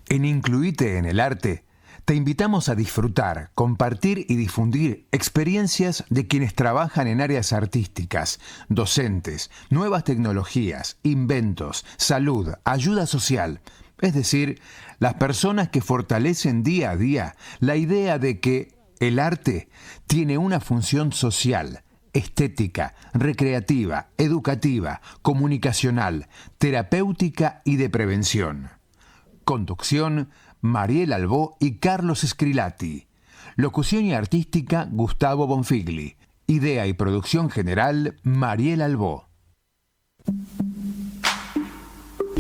En Incluite en el Arte, te invitamos a disfrutar, compartir y difundir experiencias de quienes trabajan en áreas artísticas, docentes, nuevas tecnologías, inventos, salud, ayuda social. Es decir, las personas que fortalecen día a día la idea de que el arte tiene una función social, estética, recreativa, educativa, comunicacional, terapéutica y de prevención. Conducción, Mariel Albó y Carlos Scrilati. Locución y artística, Gustavo Bonfigli. Idea y producción general, Mariel Albó.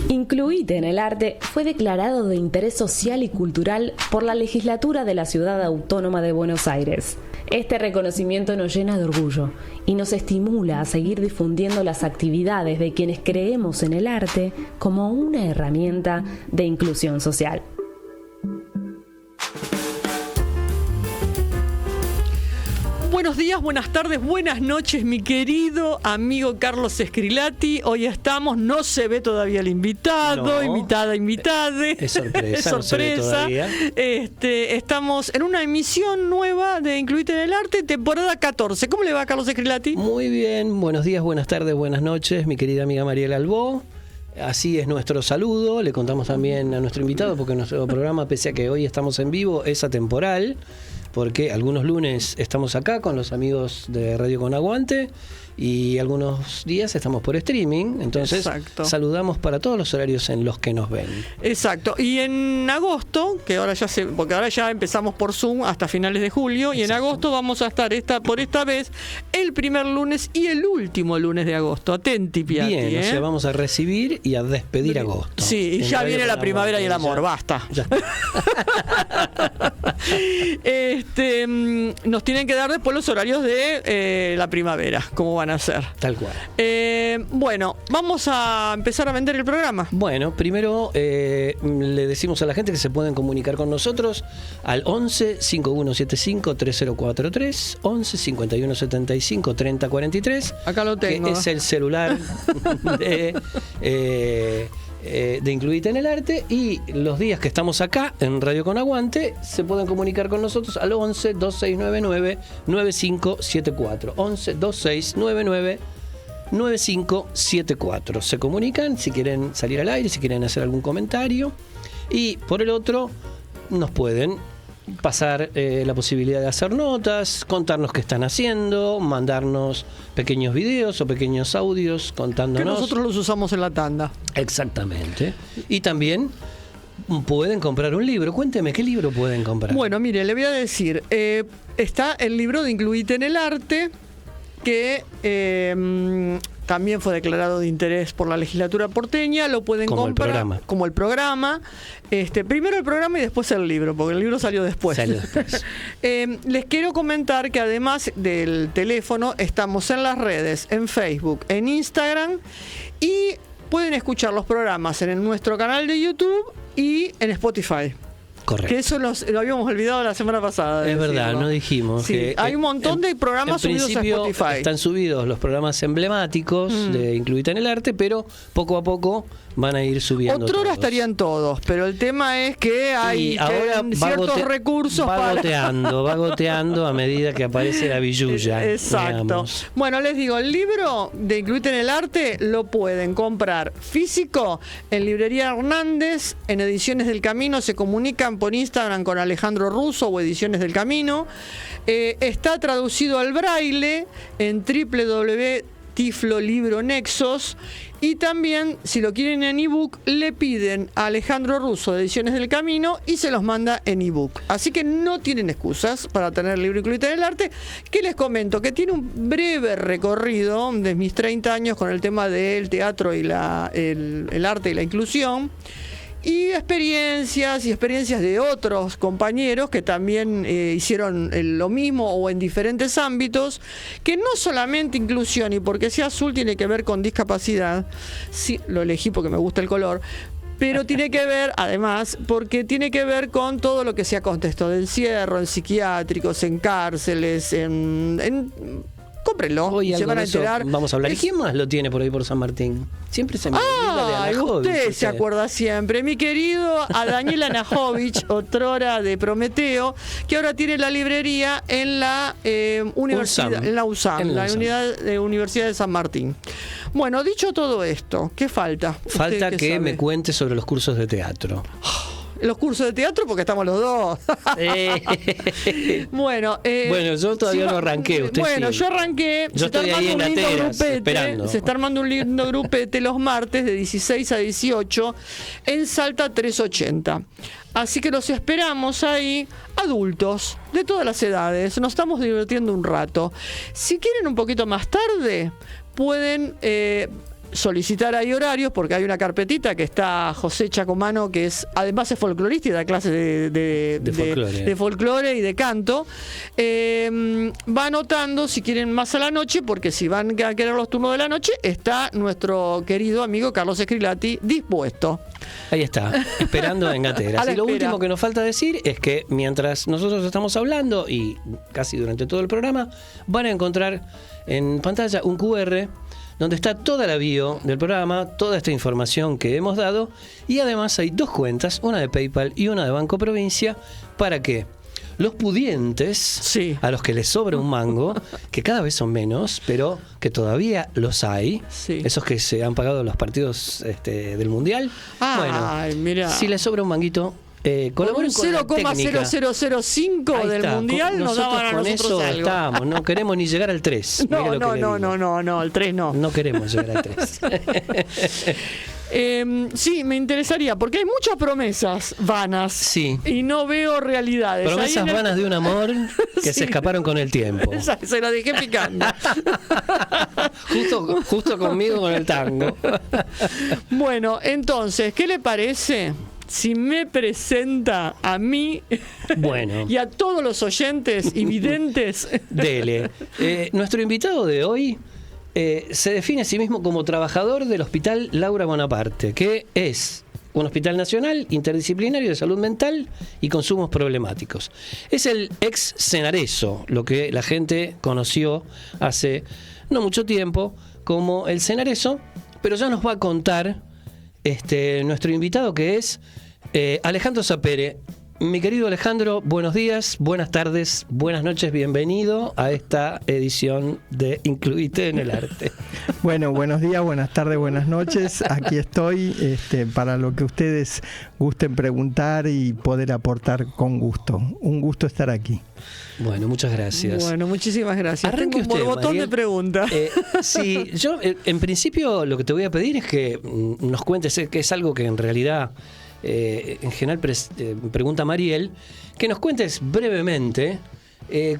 Incluite en el Arte fue declarado de interés social y cultural por la legislatura de la Ciudad Autónoma de Buenos Aires. Este reconocimiento nos llena de orgullo y nos estimula a seguir difundiendo las actividades de quienes creemos en el arte como una herramienta de inclusión social. Buenos días, buenas tardes, buenas noches, mi querido amigo Carlos Scrilati. Hoy estamos, no se ve todavía el invitado, invitade. Es sorpresa. Es sorpresa. No se ve todavía. Estamos en una emisión nueva de Incluite en el Arte, temporada 14. ¿Cómo le va, Carlos Scrilati? Muy bien, buenos días, buenas tardes, buenas noches, mi querida amiga Mariel Albó. Así es nuestro saludo, le contamos también a nuestro invitado, porque nuestro programa, pese a que hoy estamos en vivo, es atemporal, porque algunos lunes estamos acá con los amigos de Radio Con Aguante y algunos días estamos por streaming, entonces Exacto. Saludamos para todos los horarios en los que nos ven. Exacto, y en agosto, que ahora porque ahora ya empezamos por Zoom hasta finales de julio, y en agosto vamos a estar por esta vez el primer lunes y el último lunes de agosto. Atenti, Piatti. Bien, o sea, vamos a recibir y a despedir agosto. Sí, y ya viene la primavera y el amor, basta. Ya. Nos tienen que dar después los horarios de la primavera, cómo van a ser. Tal cual. Bueno, vamos a empezar a vender el programa. Bueno, primero le decimos a la gente que se pueden comunicar con nosotros al 11 5175 3043, 11 5175 3043. Acá lo tengo. Que es el celular de Incluite en el Arte, y los días que estamos acá en Radio Con Aguante se pueden comunicar con nosotros al 11 2699 9574, 11 2699 9574. Se comunican si quieren salir al aire, si quieren hacer algún comentario, y por el otro nos pueden pasar la posibilidad de hacer notas, contarnos qué están haciendo, mandarnos pequeños videos o pequeños audios contándonos. Que nosotros los usamos en la tanda. Exactamente. Y también pueden comprar un libro. Cuénteme, ¿qué libro pueden comprar? Bueno, mire, le voy a decir, está el libro de Incluite en el Arte, que también fue declarado de interés por la legislatura porteña. Lo pueden comprar como el programa. Primero el programa y después el libro, porque el libro salió después. Les quiero comentar que además del teléfono estamos en las redes, en Facebook, en Instagram, y pueden escuchar los programas en nuestro canal de YouTube y en Spotify. Correcto. Que eso lo habíamos olvidado la semana pasada. Es verdad, no dijimos. Sí, que hay un montón de programas subidos a Spotify. Están subidos los programas emblemáticos de Incluite en el Arte, pero poco a poco van a ir subiendo. Otrora estarían todos, pero el tema es que hay ciertos recursos va goteando a medida que aparece la billulla. Exacto. Digamos. Bueno, les digo, el libro de Incluite en el Arte lo pueden comprar físico en Librería Hernández, en Ediciones del Camino. Se comunican por Instagram con Alejandro Russo o Ediciones del Camino. Está traducido al braille en www.tiflolibronexos. Y también, si lo quieren en ebook, le piden a Alejandro Russo de Ediciones del Camino y se los manda en ebook. Así que no tienen excusas para tener el libro Incluite en el Arte, que les comento que tiene un breve recorrido de mis 30 años con el tema del teatro y el arte y la inclusión. Y experiencias de otros compañeros que también hicieron lo mismo o en diferentes ámbitos, que no solamente inclusión y porque sea azul tiene que ver con discapacidad. Sí, lo elegí porque me gusta el color, pero tiene que ver, además, porque tiene que ver con todo lo que sea contexto de encierro, en psiquiátricos, en cárceles, en cómprenlo. Hoy Se algo van a de eso enterar. vamos a hablar. ¿Y quién más lo tiene por ahí por San Martín? Siempre se me olvida de Anajovic. Usted se acuerda siempre. Mi querido a Daniel Anajovic, otrora de Prometeo, que ahora tiene la librería en la universidad, en la USAM, la Universidad de San Martín. Bueno, dicho todo esto, ¿qué falta? Falta que me cuente sobre los cursos de teatro. Los cursos de teatro, porque estamos los dos. Bueno, yo todavía no arranqué. Usted bueno, sí. Yo arranqué. Yo estoy ahí en Atenas, esperando. Se está armando un lindo grupete los martes de 16 a 18 en Salta 380. Así que los esperamos ahí, adultos, de todas las edades. Nos estamos divirtiendo un rato. Si quieren un poquito más tarde, pueden solicitar ahí horarios, porque hay una carpetita que está José Chacomano, que además es folclorista y da clases de folclore y de canto. Va anotando si quieren más a la noche, porque si van a querer los turnos de la noche, está nuestro querido amigo Carlos Escrilati dispuesto. Ahí está, esperando en Gateras. Y lo último que nos falta decir es que mientras nosotros estamos hablando, y casi durante todo el programa, van a encontrar en pantalla un QR donde está toda la bio del programa, toda esta información que hemos dado, y además hay 2 cuentas, una de PayPal y una de Banco Provincia, para que los pudientes, a los que les sobra un mango, que cada vez son menos, pero que todavía los hay, esos que se han pagado los partidos del Mundial, mira, si les sobra un manguito, colaboren con 0,0005 del Mundial, nos daban a con nosotros eso algo. Estamos, no queremos ni llegar al 3. No, el 3 no. No queremos llegar al 3. Sí, me interesaría, porque hay muchas promesas vanas y no veo realidades. Promesas vanas de un amor que se escaparon con el tiempo. Se lo dejé picando. justo conmigo con el tango. Bueno, entonces, ¿qué le parece si me presenta a mí y a todos los oyentes y videntes? Dele. Nuestro invitado de hoy se define a sí mismo como trabajador del Hospital Laura Bonaparte, que es un hospital nacional interdisciplinario de salud mental y consumos problemáticos. Es el ex Senareso, lo que la gente conoció hace no mucho tiempo como el Senareso, pero ya nos va a contar nuestro invitado, que es Alejandro Sapere. Mi querido Alejandro, buenos días, buenas tardes, buenas noches, bienvenido a esta edición de Incluite en el Arte. Bueno, buenos días, buenas tardes, buenas noches. Aquí estoy para lo que ustedes gusten preguntar y poder aportar con gusto. Un gusto estar aquí. Bueno, muchas gracias. Bueno, muchísimas gracias. Arranque Tengo un botón Mariel, de preguntas. Sí, yo en principio lo que te voy a pedir es que nos cuentes, que es algo que en realidad en general pregunta Mariel, que nos cuentes brevemente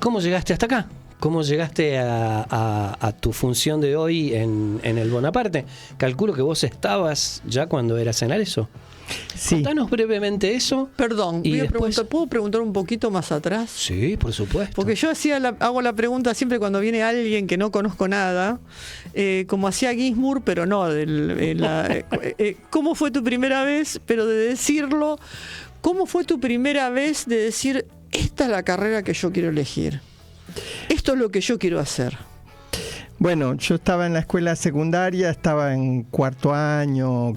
cómo llegaste hasta acá. ¿Cómo llegaste a tu función de hoy en el Bonaparte? Calculo que vos estabas ya cuando eras Senareso. Sí. Contanos brevemente eso. Perdón, y después... ¿puedo preguntar un poquito más atrás? Sí, por supuesto. Porque yo hago la pregunta siempre cuando viene alguien que no conozco nada, como hacía Ginsburg, pero no. ¿Cómo fue tu primera vez? Pero de decirlo, ¿cómo fue tu primera vez de decir, esta es la carrera que yo quiero elegir? Esto es lo que yo quiero hacer. Bueno, yo estaba en la escuela secundaria, estaba en cuarto año,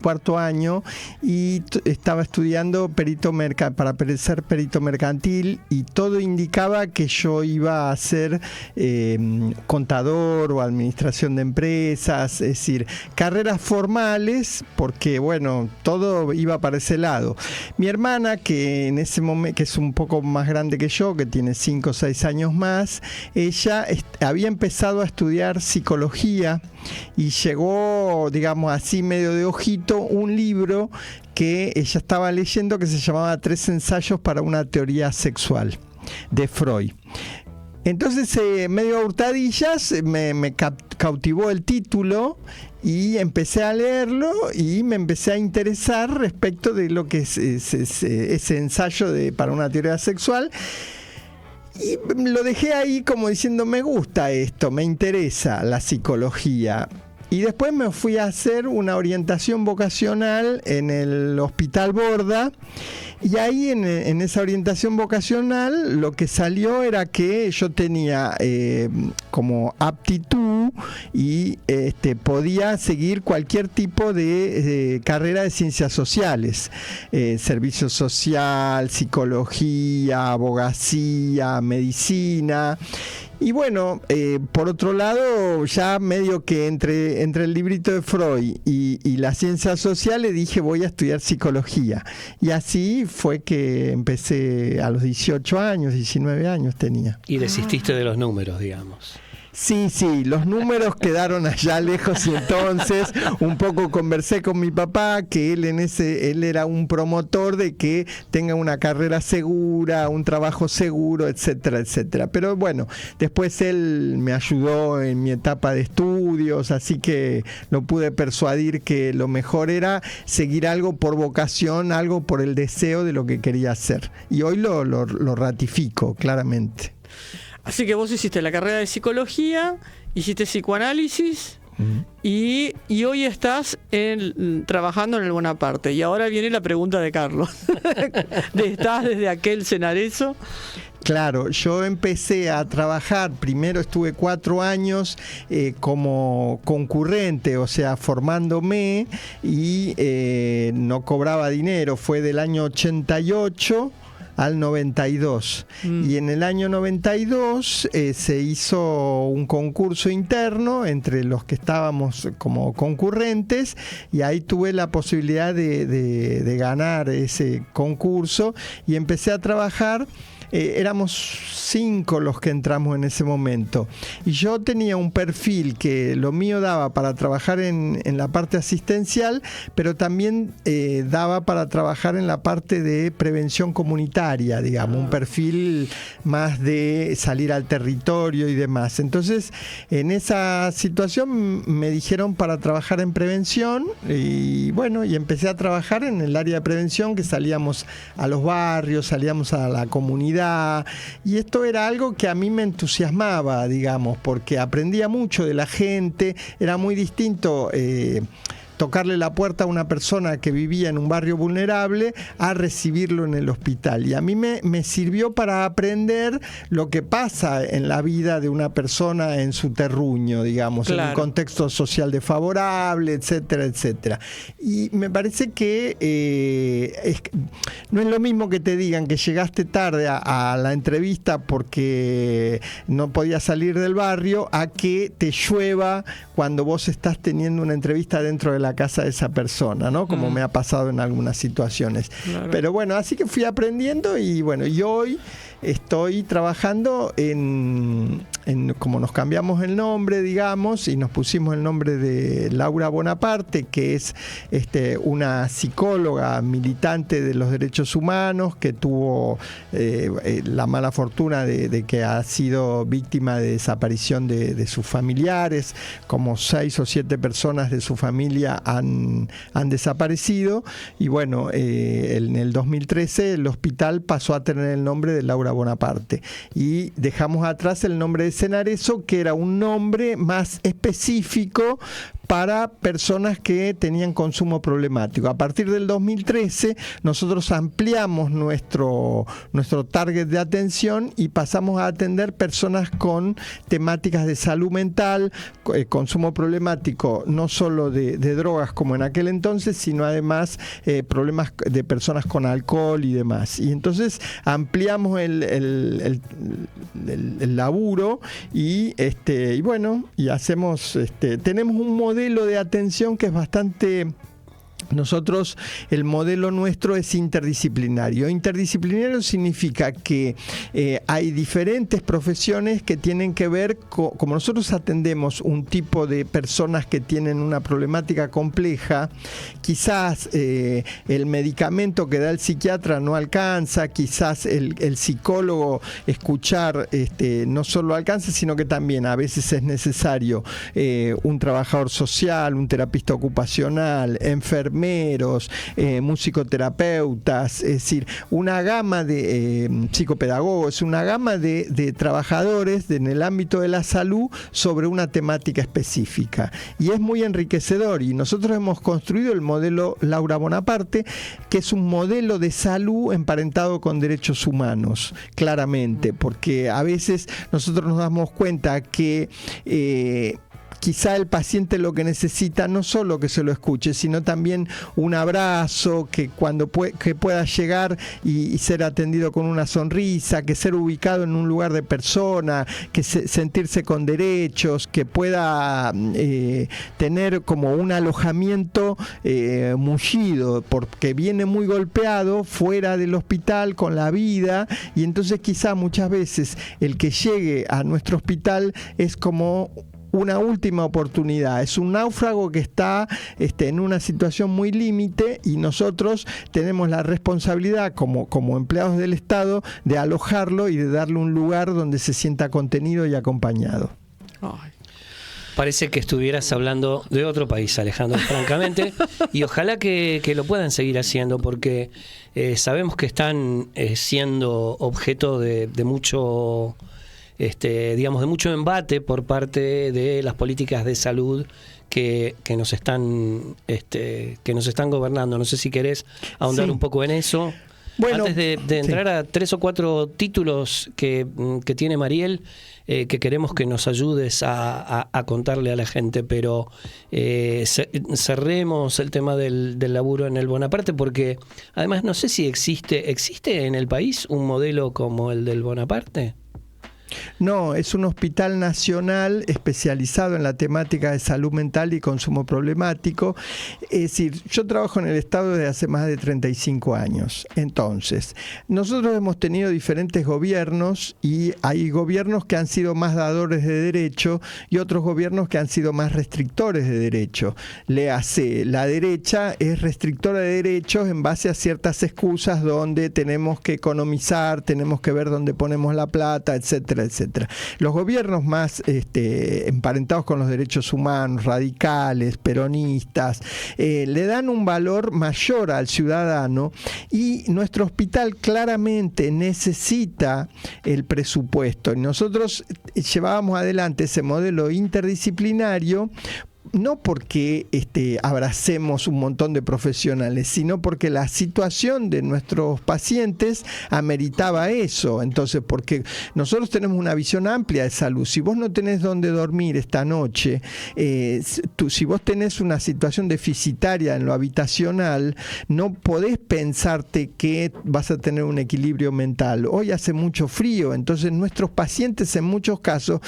cuarto año, y estaba estudiando para ser perito mercantil, y todo indicaba que yo iba a ser contador o administración de empresas, es decir, carreras formales, porque bueno, todo iba para ese lado. Mi hermana, que en ese momento, que es un poco más grande que yo, que tiene 5 o 6 años más, ella había empezado a estudiar psicología y llegó, digamos así, medio de ojito, un libro que ella estaba leyendo que se llamaba 3 ensayos para una teoría sexual, de Freud. Entonces, medio a hurtadillas, me cautivó el título y empecé a leerlo y me empecé a interesar respecto de lo que es ese ensayo para una teoría sexual. Y lo dejé ahí como diciendo, me gusta esto, me interesa la psicología. Y después me fui a hacer una orientación vocacional en el Hospital Borda. Y ahí en esa orientación vocacional lo que salió era que yo tenía como aptitud y podía seguir cualquier tipo de carrera de ciencias sociales, servicio social, psicología, abogacía, medicina. Y bueno, por otro lado, ya medio que entre el librito de Freud y las ciencias sociales dije voy a estudiar psicología. Y así fue que empecé a los 18 años, 19 años tenía. Y desististe de los números, digamos. Sí, los números quedaron allá lejos y entonces un poco conversé con mi papá que él era un promotor de que tenga una carrera segura, un trabajo seguro, etcétera, etcétera. Pero bueno, después él me ayudó en mi etapa de estudios, así que lo pude persuadir que lo mejor era seguir algo por vocación, algo por el deseo de lo que quería hacer. Y hoy lo ratifico claramente. Así que vos hiciste la carrera de psicología, hiciste psicoanálisis y hoy estás trabajando en el Bonaparte. Y ahora viene la pregunta de Carlos. ¿Estás desde aquel Cenarezo? Claro, yo empecé a trabajar, primero estuve 4 años como concurrente, o sea, formándome y no cobraba dinero, fue del año 88 al 92. Y en el año 92 se hizo un concurso interno entre los que estábamos como concurrentes y ahí tuve la posibilidad de ganar ese concurso y empecé a trabajar. Éramos 5 los que entramos en ese momento y yo tenía un perfil que lo mío daba para trabajar en la parte asistencial, pero también daba para trabajar en la parte de prevención comunitaria, digamos, un perfil más de salir al territorio y demás. Entonces, en esa situación me dijeron para trabajar en prevención y bueno, y empecé a trabajar en el área de prevención, que salíamos a los barrios, salíamos a la comunidad. Y esto era algo que a mí me entusiasmaba, digamos, porque aprendía mucho de la gente, era muy distinto tocarle la puerta a una persona que vivía en un barrio vulnerable a recibirlo en el hospital. Y a mí me sirvió para aprender lo que pasa en la vida de una persona en su terruño, digamos, claro, en un contexto social desfavorable, etcétera, etcétera. Y me parece que no es lo mismo que te digan que llegaste tarde a la entrevista porque no podías salir del barrio, a que te llueva cuando vos estás teniendo una entrevista dentro de la casa de esa persona, ¿no? Como me ha pasado en algunas situaciones. Claro. Pero bueno, así que fui aprendiendo y bueno, y hoy estoy trabajando en como nos cambiamos el nombre, digamos, y nos pusimos el nombre de Laura Bonaparte, que es una psicóloga militante de los derechos humanos que tuvo la mala fortuna de que ha sido víctima de desaparición de sus familiares, como 6 o 7 personas de su familia han desaparecido, y bueno, en el 2013 el hospital pasó a tener el nombre de Laura Bonaparte y dejamos atrás el nombre de Cenarezo, que era un nombre más específico para personas que tenían consumo problemático. A partir del 2013 nosotros ampliamos nuestro target de atención y pasamos a atender personas con temáticas de salud mental, consumo problemático no solo de drogas como en aquel entonces, sino además problemas de personas con alcohol y demás. Y entonces ampliamos el laburo y bueno, y hacemos tenemos un modelo de atención que es bastante... Nosotros, el modelo nuestro es interdisciplinario. Interdisciplinario significa que hay diferentes profesiones que tienen que ver como nosotros atendemos un tipo de personas que tienen una problemática compleja, quizás el medicamento que da el psiquiatra no alcanza, quizás el psicólogo escuchar no solo alcanza, sino que también a veces es necesario un trabajador social, un terapista ocupacional, enfermero, enfermeros, musicoterapeutas, es decir, una gama de psicopedagogos, una gama de trabajadores en el ámbito de la salud sobre una temática específica. Y es muy enriquecedor, y nosotros hemos construido el modelo Laura Bonaparte, que es un modelo de salud emparentado con derechos humanos, claramente, porque a veces nosotros nos damos cuenta que quizá el paciente lo que necesita no solo que se lo escuche, sino también un abrazo, que que pueda llegar y ser atendido con una sonrisa, que ser ubicado en un lugar de persona, que sentirse con derechos, que pueda tener como un alojamiento mullido, porque viene muy golpeado fuera del hospital con la vida, y entonces quizá muchas veces el que llegue a nuestro hospital es como una última oportunidad, es un náufrago que está en una situación muy límite, y nosotros tenemos la responsabilidad como empleados del Estado de alojarlo y de darle un lugar donde se sienta contenido y acompañado. Ay. Parece que estuvieras hablando de otro país, Alejandro, francamente, y ojalá que lo puedan seguir haciendo, porque sabemos que están siendo objeto de mucho... digamos, de mucho embate por parte de las políticas de salud que nos están gobernando. No sé si querés ahondar un poco en eso. Bueno, antes de entrar a 3 o 4 títulos que tiene Mariel, que queremos que nos ayudes a contarle a la gente, pero cerremos el tema del laburo en el Bonaparte, porque además no sé si existe en el país un modelo como el del Bonaparte. No, es un hospital nacional especializado en la temática de salud mental y consumo problemático. Es decir, yo trabajo en el Estado desde hace más de 35 años. Entonces, nosotros hemos tenido diferentes gobiernos, y hay gobiernos que han sido más dadores de derecho y otros gobiernos que han sido más restrictores de derecho. Léase, la derecha es restrictora de derechos en base a ciertas excusas donde tenemos que economizar, tenemos que ver dónde ponemos la plata, etcétera, etcétera. Los gobiernos más emparentados con los derechos humanos, radicales, peronistas, le dan un valor mayor al ciudadano, y nuestro hospital claramente necesita el presupuesto. Nosotros llevábamos adelante ese modelo interdisciplinario, no porque abracemos un montón de profesionales, sino porque la situación de nuestros pacientes ameritaba eso. Entonces, porque nosotros tenemos una visión amplia de salud. Si vos no tenés dónde dormir esta noche, si vos tenés una situación deficitaria en lo habitacional, no podés pensarte que vas a tener un equilibrio mental. Hoy hace mucho frío, entonces nuestros pacientes en muchos casos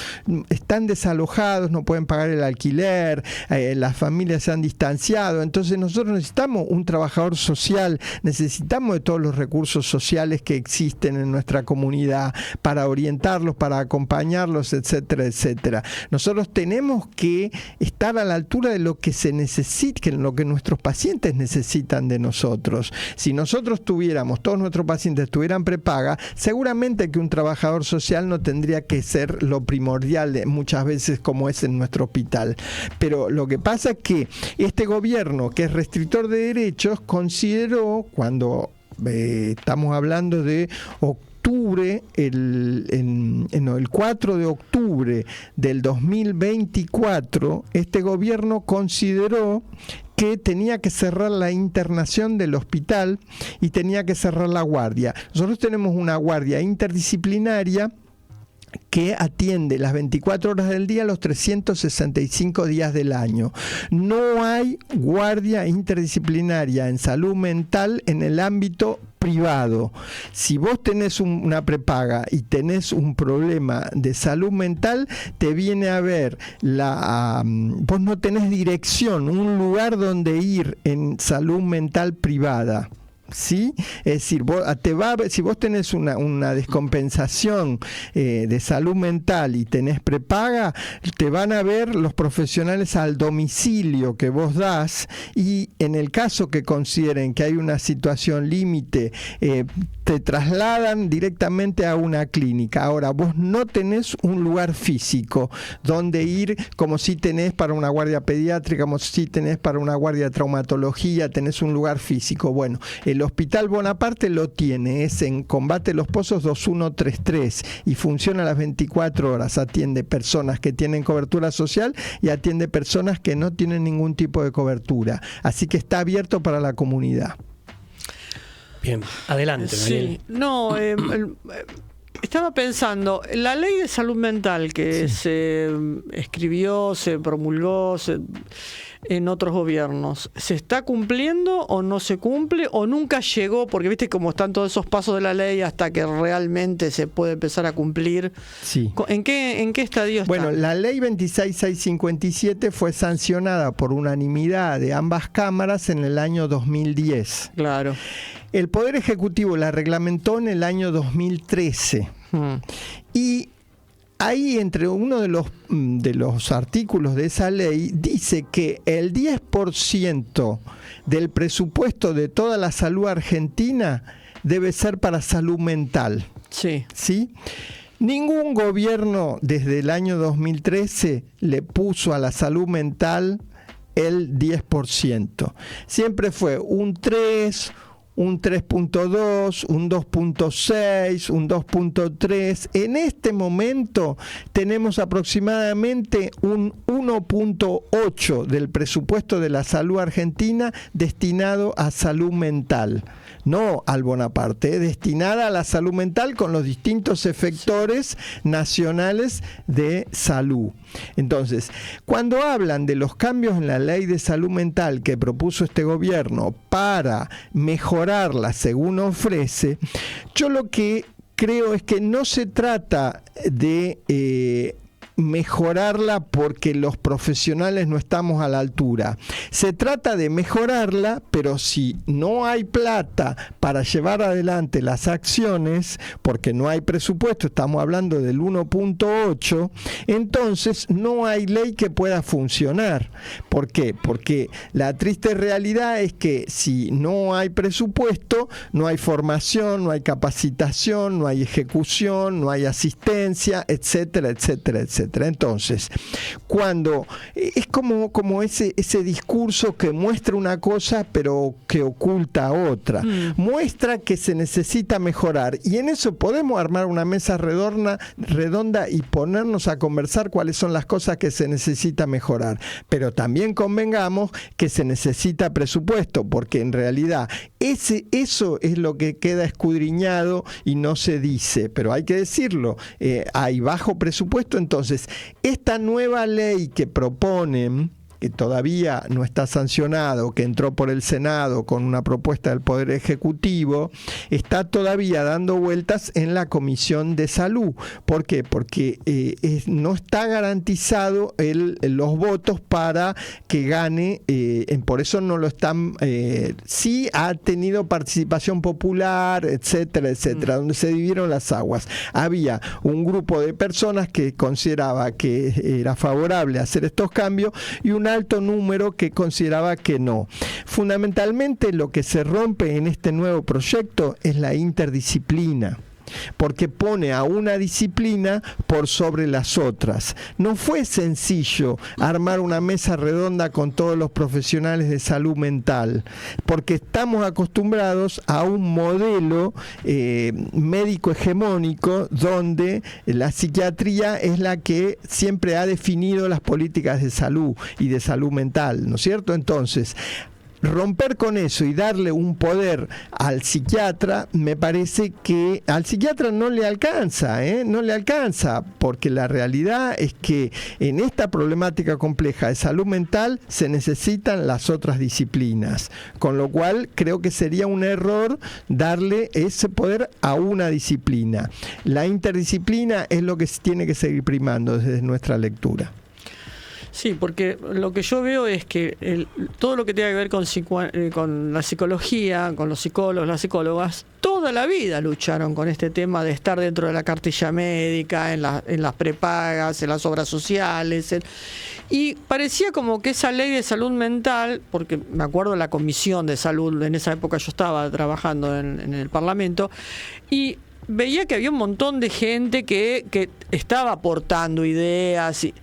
están desalojados, no pueden pagar el alquiler, las familias se han distanciado. Entonces nosotros necesitamos un trabajador social, necesitamos de todos los recursos sociales que existen en nuestra comunidad para orientarlos, para acompañarlos, etcétera, etcétera. Nosotros tenemos que estar a la altura de lo que se necesita, lo que nuestros pacientes necesitan de nosotros. Si nosotros todos nuestros pacientes tuvieran prepaga, seguramente que un trabajador social no tendría que ser lo primordial muchas veces como es en nuestro hospital. Pero lo que pasa es que este gobierno, que es restrictor de derechos, consideró, cuando estamos hablando de octubre, el 4 de octubre del 2024, este gobierno consideró que tenía que cerrar la internación del hospital y tenía que cerrar la guardia. Nosotros tenemos una guardia interdisciplinaria que atiende las 24 horas del día, los 365 días del año. No hay guardia interdisciplinaria en salud mental en el ámbito privado. Si vos tenés una prepaga y tenés un problema de salud mental, te viene a ver vos no tenés dirección, un lugar donde ir en salud mental privada. ¿sí? Es decir, si vos tenés una descompensación de salud mental y tenés prepaga, te van a ver los profesionales al domicilio que vos das, y en el caso que consideren que hay una situación límite, te trasladan directamente a una clínica. Ahora, vos no tenés un lugar físico donde ir, como si tenés para una guardia pediátrica, como si tenés para una guardia de traumatología, tenés un lugar físico. Bueno, el Hospital Bonaparte lo tiene, es en Combate Los Pozos 2133 y funciona a las 24 horas. Atiende personas que tienen cobertura social y atiende personas que no tienen ningún tipo de cobertura. Así que está abierto para la comunidad. Bien, adelante, Mariel. Sí, no, estaba pensando, la ley de salud mental que se escribió, se promulgó en otros gobiernos, ¿se está cumpliendo o no se cumple o nunca llegó? Porque viste cómo están todos esos pasos de la ley hasta que realmente se puede empezar a cumplir. Sí. ¿En qué estadio está? Bueno, la ley 26657 fue sancionada por unanimidad de ambas cámaras en el año 2010. Claro. El Poder Ejecutivo la reglamentó en el año 2013. Y ahí, entre uno de los artículos de esa ley, dice que el 10% del presupuesto de toda la salud argentina debe ser para salud mental. Sí. ¿Sí? Ningún gobierno desde el año 2013 le puso a la salud mental el 10%. Siempre fue un 3%, un 3.2, un 2.6, un 2.3. En este momento tenemos aproximadamente un 1.8 del presupuesto de la salud argentina destinado a salud mental. No al Bonaparte, destinada a la salud mental con los distintos efectores nacionales de salud. Entonces, cuando hablan de los cambios en la ley de salud mental que propuso este gobierno para mejorarla según ofrece, yo lo que creo es que no se trata de mejorarla porque los profesionales no estamos a la altura. Se trata de mejorarla, pero si no hay plata para llevar adelante las acciones, porque no hay presupuesto, estamos hablando del 1.8, entonces no hay ley que pueda funcionar. ¿Por qué? Porque la triste realidad es que si no hay presupuesto, no hay formación, no hay capacitación, no hay ejecución, no hay asistencia, etcétera, etcétera, etcétera. Entonces, cuando es como ese discurso que muestra una cosa pero que oculta otra, muestra que se necesita mejorar, y en eso podemos armar una mesa redonda y ponernos a conversar cuáles son las cosas que se necesita mejorar, pero también convengamos que se necesita presupuesto, porque en realidad eso es lo que queda escudriñado y no se dice, pero hay que decirlo, hay bajo presupuesto. Entonces, esta nueva ley que proponen, que todavía no está sancionado, que entró por el Senado con una propuesta del Poder Ejecutivo, está todavía dando vueltas en la Comisión de Salud. ¿Por qué? Porque no está garantizado los votos para que gane, por eso no lo están, sí ha tenido participación popular, etcétera, etcétera, donde se dividieron las aguas. Había un grupo de personas que consideraba que era favorable hacer estos cambios y un alto número que consideraba que no. Fundamentalmente lo que se rompe en este nuevo proyecto es la interdisciplina, porque pone a una disciplina por sobre las otras. No fue sencillo armar una mesa redonda con todos los profesionales de salud mental, porque estamos acostumbrados a un modelo médico hegemónico donde la psiquiatría es la que siempre ha definido las políticas de salud y de salud mental, ¿no es cierto? Entonces, romper con eso y darle un poder al psiquiatra, me parece que al psiquiatra no le alcanza, no le alcanza, porque la realidad es que en esta problemática compleja de salud mental se necesitan las otras disciplinas, con lo cual creo que sería un error darle ese poder a una disciplina. La interdisciplina es lo que tiene que seguir primando desde nuestra lectura. Sí, porque lo que yo veo es que todo lo que tenga que ver con la psicología, con los psicólogos, las psicólogas, toda la vida lucharon con este tema de estar dentro de la cartilla médica, en las prepagas, en las obras sociales. Y parecía como que esa ley de salud mental, porque me acuerdo de la comisión de salud, en esa época yo estaba trabajando en el Parlamento, y veía que había un montón de gente que estaba aportando ideas. Y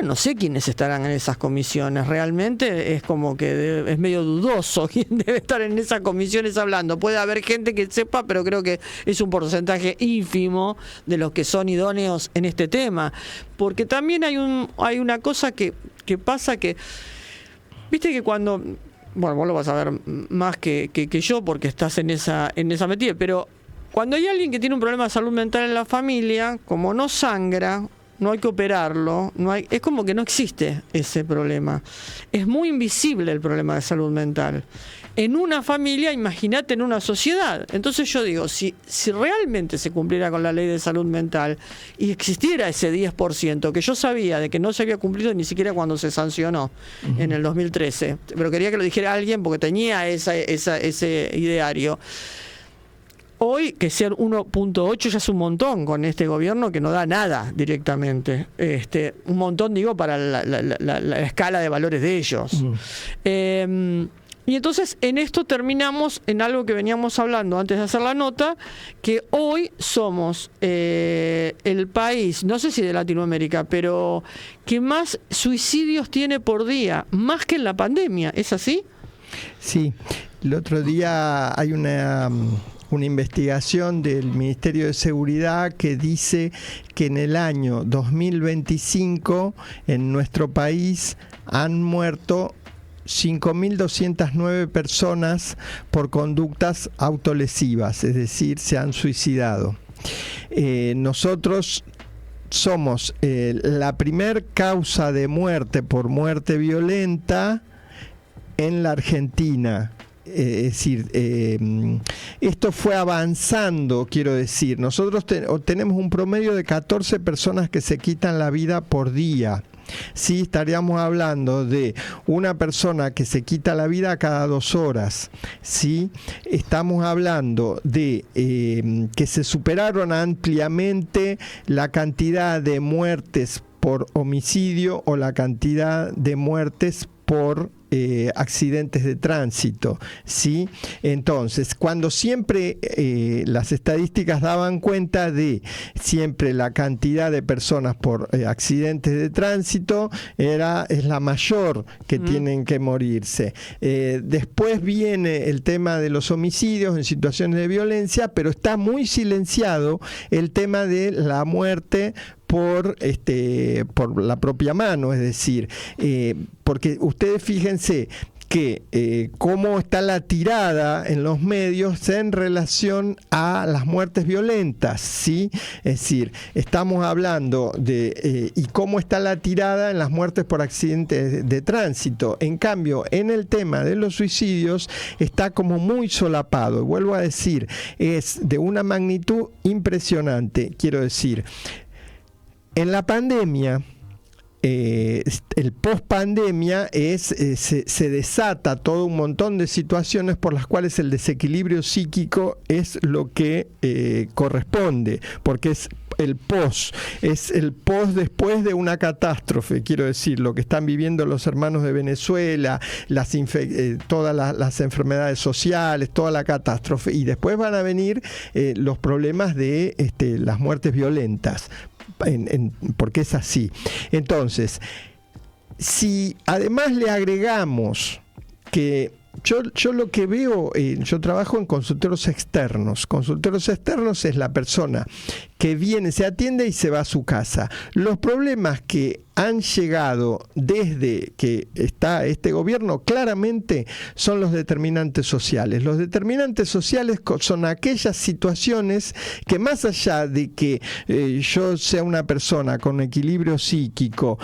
no sé quiénes estarán en esas comisiones. Realmente es como que es medio dudoso quién debe estar en esas comisiones hablando. Puede haber gente que sepa, pero creo que es un porcentaje ínfimo de los que son idóneos en este tema. Porque también hay una cosa que pasa que, viste que cuando, bueno, vos lo vas a ver más que yo porque estás en esa metida, pero cuando hay alguien que tiene un problema de salud mental en la familia, como no sangra, no hay que operarlo, es como que no existe ese problema. Es muy invisible el problema de salud mental. En una familia, imagínate en una sociedad. Entonces yo digo, si realmente se cumpliera con la ley de salud mental y existiera ese 10%, que yo sabía de que no se había cumplido ni siquiera cuando se sancionó en el 2013, pero quería que lo dijera alguien porque tenía ese ideario. Hoy, que ser 1.8 ya es un montón con este gobierno que no da nada directamente. Un montón, digo, para la escala de valores de ellos. Y entonces en esto terminamos en algo que veníamos hablando antes de hacer la nota, que hoy somos el país, no sé si de Latinoamérica, pero que más suicidios tiene por día, más que en la pandemia. ¿Es así? Sí, el otro día hay una investigación del Ministerio de Seguridad que dice que en el año 2025 en nuestro país han muerto 5.209 personas por conductas autolesivas, es decir, se han suicidado. Nosotros somos la primer causa de muerte por muerte violenta en la Argentina. Es decir, esto fue avanzando, quiero decir. Nosotros tenemos un promedio de 14 personas que se quitan la vida por día. Sí, estaríamos hablando de una persona que se quita la vida cada 2 horas. Sí, estamos hablando de que se superaron ampliamente la cantidad de muertes por homicidio o la cantidad de muertes por accidentes de tránsito, ¿sí? Entonces, cuando siempre las estadísticas daban cuenta de siempre la cantidad de personas por accidentes de tránsito es la mayor que tienen que morirse. Después viene el tema de los homicidios en situaciones de violencia, pero está muy silenciado el tema de la muerte por la propia mano, es decir, porque ustedes fíjense que cómo está la tirada en los medios en relación a las muertes violentas, ¿sí? Es decir, estamos hablando de y cómo está la tirada en las muertes por accidentes de tránsito. En cambio, en el tema de los suicidios está como muy solapado. Y vuelvo a decir, es de una magnitud impresionante. Quiero decir, en la pandemia, el post-pandemia se desata todo un montón de situaciones por las cuales el desequilibrio psíquico es lo que corresponde, porque es el post después de una catástrofe. Quiero decir, lo que están viviendo los hermanos de Venezuela, todas las enfermedades sociales, toda la catástrofe, y después van a venir los problemas de las muertes violentas. Porque es así. Entonces, si además le agregamos que yo lo que veo, yo trabajo en consultorios externos. Consultorios externos es la persona que viene, se atiende y se va a su casa. Los problemas que han llegado desde que está este gobierno claramente son los determinantes sociales. Los determinantes sociales son aquellas situaciones que, más allá de que yo sea una persona con equilibrio psíquico,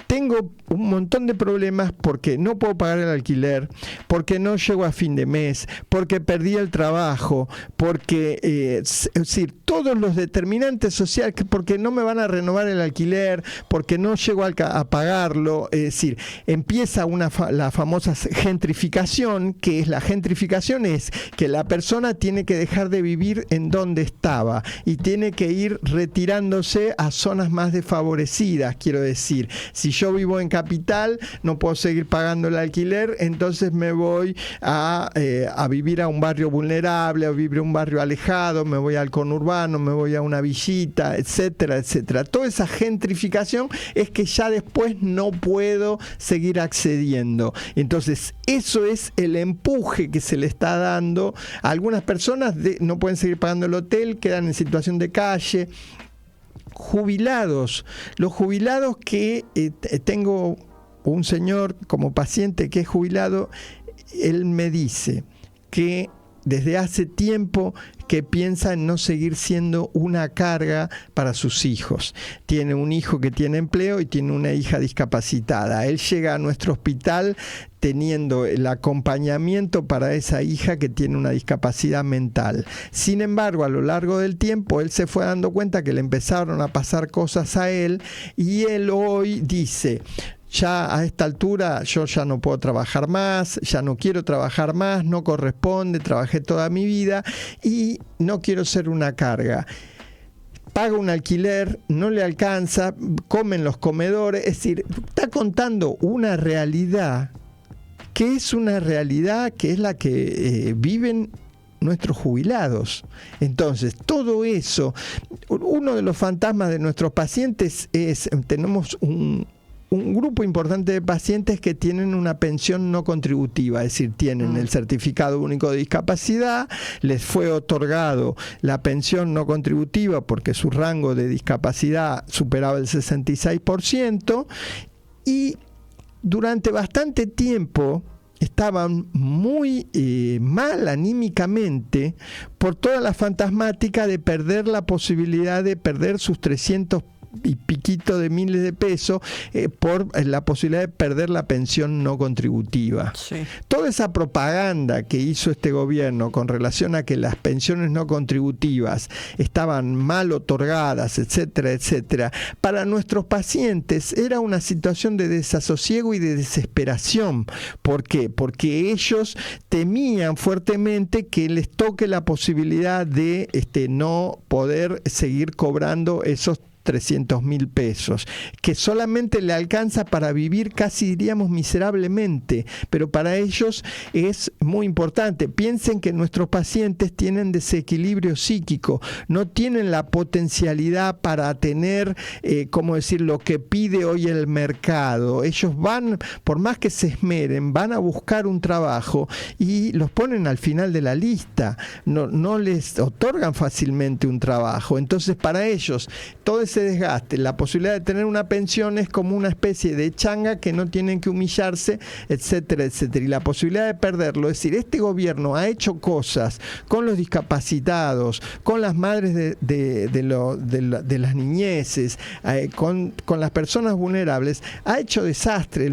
tengo un montón de problemas porque no puedo pagar el alquiler, porque no llego a fin de mes, porque perdí el trabajo, porque es decir, todos los determinantes sociales, porque no me van a renovar el alquiler, porque porque no llego a pagarlo. Es decir, empieza la famosa gentrificación, que es la gentrificación es que la persona tiene que dejar de vivir en donde estaba y tiene que ir retirándose a zonas más desfavorecidas. Quiero decir, si yo vivo en Capital, no puedo seguir pagando el alquiler, entonces me voy a vivir a un barrio vulnerable, a vivir a un barrio alejado, me voy al conurbano, me voy a una villita, etcétera, etcétera. Toda esa gentrificación es que ya después no puedo seguir accediendo. Entonces, eso es el empuje que se le está dando. Algunas personas no pueden seguir pagando el hotel, quedan en situación de calle. Jubilados, los jubilados que tengo un señor como paciente que es jubilado, él me dice que desde hace tiempo que piensa en no seguir siendo una carga para sus hijos. Tiene un hijo que tiene empleo y tiene una hija discapacitada. Él llega a nuestro hospital teniendo el acompañamiento para esa hija que tiene una discapacidad mental. Sin embargo, a lo largo del tiempo, él se fue dando cuenta que le empezaron a pasar cosas a él y él hoy dice: ya a esta altura yo ya no puedo trabajar más, ya no quiero trabajar más, no corresponde, trabajé toda mi vida y no quiero ser una carga. Paga un alquiler, no le alcanza, comen los comedores, es decir, está contando una realidad que es una realidad que es la que viven nuestros jubilados. Entonces, todo eso, uno de los fantasmas de nuestros pacientes es, tenemos un grupo importante de pacientes que tienen una pensión no contributiva, es decir, tienen el certificado único de discapacidad, les fue otorgado la pensión no contributiva porque su rango de discapacidad superaba el 66% y durante bastante tiempo estaban muy mal anímicamente por toda la fantasmática de perder la posibilidad de perder sus 300 y piquito de miles de pesos por la posibilidad de perder la pensión no contributiva. Sí. Toda esa propaganda que hizo este gobierno con relación a que las pensiones no contributivas estaban mal otorgadas, etcétera, etcétera, para nuestros pacientes era una situación de desasosiego y de desesperación. ¿Por qué? Porque ellos temían fuertemente que les toque la posibilidad de no poder seguir cobrando esos 300.000 pesos, que solamente le alcanza para vivir casi diríamos miserablemente, pero para ellos es muy importante. Piensen que nuestros pacientes tienen desequilibrio psíquico, no tienen la potencialidad para tener, ¿cómo decir?, lo que pide hoy el mercado. Ellos van, por más que se esmeren, van a buscar un trabajo y los ponen al final de la lista, no les otorgan fácilmente un trabajo. Entonces, para ellos, todo ese desgaste, la posibilidad de tener una pensión es como una especie de changa que no tienen que humillarse, etcétera, etcétera. Y la posibilidad de perderlo, es decir, este gobierno ha hecho cosas con los discapacitados, con las madres de las niñeces, con las personas vulnerables, ha hecho desastres,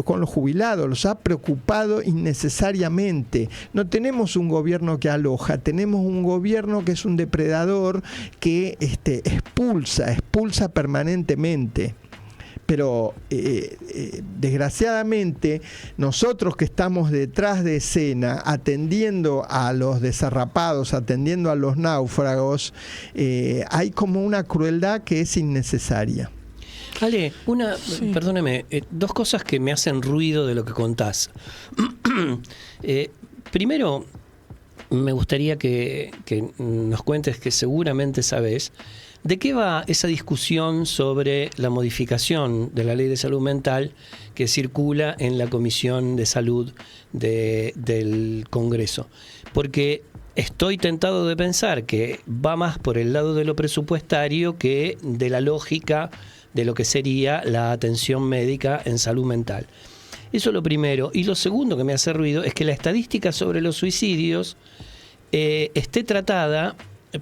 con los jubilados, los ha preocupado innecesariamente. No tenemos un gobierno que aloja, tenemos un gobierno que es un depredador que expulsa permanentemente. Pero desgraciadamente nosotros que estamos detrás de escena atendiendo a los desarrapados, atendiendo a los náufragos, hay como una crueldad que es innecesaria. Ale, perdóneme, dos cosas que me hacen ruido de lo que contás. Primero, me gustaría que nos cuentes, que seguramente sabés, ¿de qué va esa discusión sobre la modificación de la Ley de Salud Mental que circula en la Comisión de Salud del Congreso? Porque estoy tentado de pensar que va más por el lado de lo presupuestario que de la lógica de lo que sería la atención médica en salud mental. Eso es lo primero. Y lo segundo que me hace ruido es que la estadística sobre los suicidios esté tratada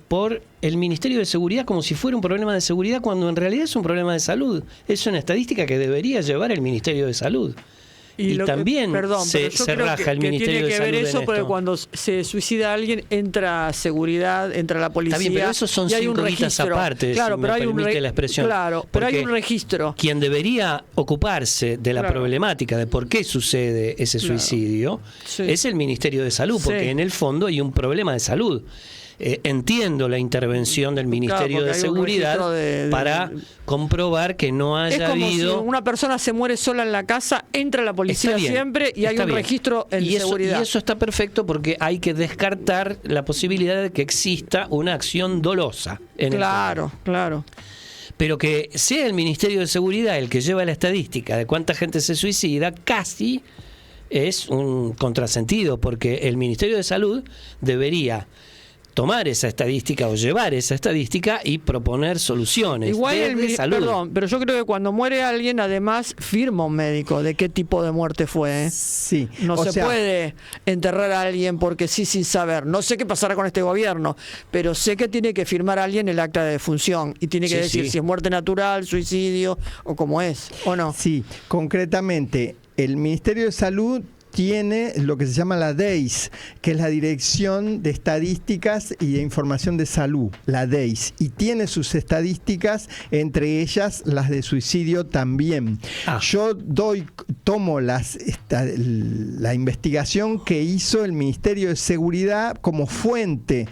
por el Ministerio de Seguridad como si fuera un problema de seguridad, cuando en realidad es un problema de salud. Es una estadística que debería llevar el Ministerio de Salud. Y también se raja el Ministerio de Salud. Tiene que ver eso, porque esto. Cuando se suicida alguien, entra seguridad, entra la policía. Está bien, pero esos son 5 guitas aparte, claro, si pero me hay permite la expresión. Claro, pero hay Porque un registro. quien debería ocuparse de la problemática de por qué sucede ese suicidio es el Ministerio de Salud, porque en el fondo hay un problema de salud. Entiendo la intervención del Ministerio de Seguridad para comprobar que no haya habido... Si una persona se muere sola en la casa, entra la policía siempre y hay un registro en seguridad. Y eso está perfecto, porque hay que descartar la posibilidad de que exista una acción dolosa. Claro. Pero que sea el Ministerio de Seguridad el que lleva la estadística de cuánta gente se suicida, casi es un contrasentido, porque el Ministerio de Salud debería tomar esa estadística o llevar esa estadística y proponer soluciones. Igual perdón, pero yo creo que cuando muere alguien, además firma un médico de qué tipo de muerte fue. Sí. No se puede enterrar a alguien porque sí, sin saber. No sé qué pasará con este gobierno, pero sé que tiene que firmar a alguien el acta de defunción y tiene que decir si es muerte natural, suicidio o cómo es, ¿o no? Sí, concretamente, el Ministerio de Salud tiene lo que se llama la DEIS, que es la Dirección de Estadísticas y de Información de Salud, la DEIS, y tiene sus estadísticas, entre ellas las de suicidio también. Yo tomo la investigación que hizo el Ministerio de Seguridad como fuente,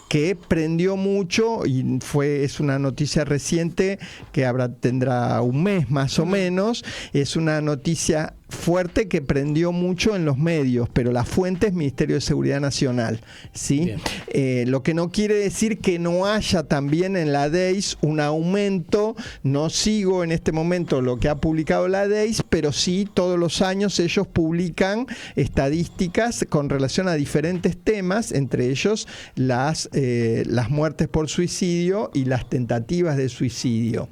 que prendió mucho, y es una noticia reciente que tendrá un mes más o menos. Es una noticia fuerte que prendió mucho en los medios, pero la fuente es Ministerio de Seguridad Nacional, ¿sí? Lo que no quiere decir que no haya también en la DEIS un aumento. No sigo en este momento lo que ha publicado la DEIS, pero sí todos los años ellos publican estadísticas con relación a diferentes temas, entre ellos las muertes por suicidio y las tentativas de suicidio.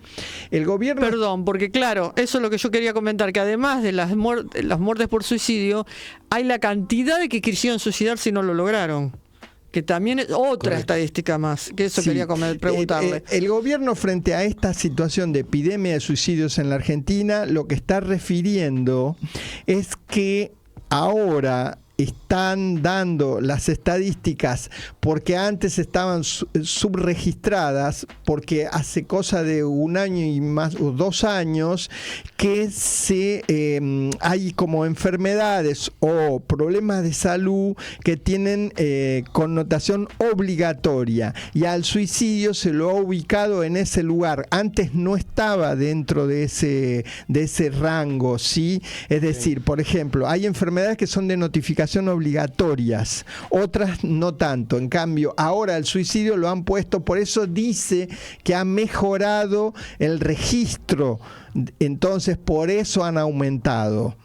El gobierno... Perdón, porque claro, eso es lo que yo quería comentar, que además de las muertes por suicidio, hay la cantidad de que quisieron suicidarse y no lo lograron, que también es otra estadística más, que eso quería preguntarle. El gobierno, frente a esta situación de epidemia de suicidios en la Argentina, lo que está refiriendo es que ahora están dando las estadísticas porque antes estaban subregistradas, porque hace cosa de un año y más o 2 años que hay como enfermedades o problemas de salud que tienen connotación obligatoria, y al suicidio se lo ha ubicado en ese lugar. Antes no estaba dentro de ese rango, ¿sí? Es decir, por ejemplo, hay enfermedades que son de notificación obligatorias, otras no tanto. En cambio, ahora el suicidio lo han puesto, por eso dice que ha mejorado el registro, entonces por eso han aumentado.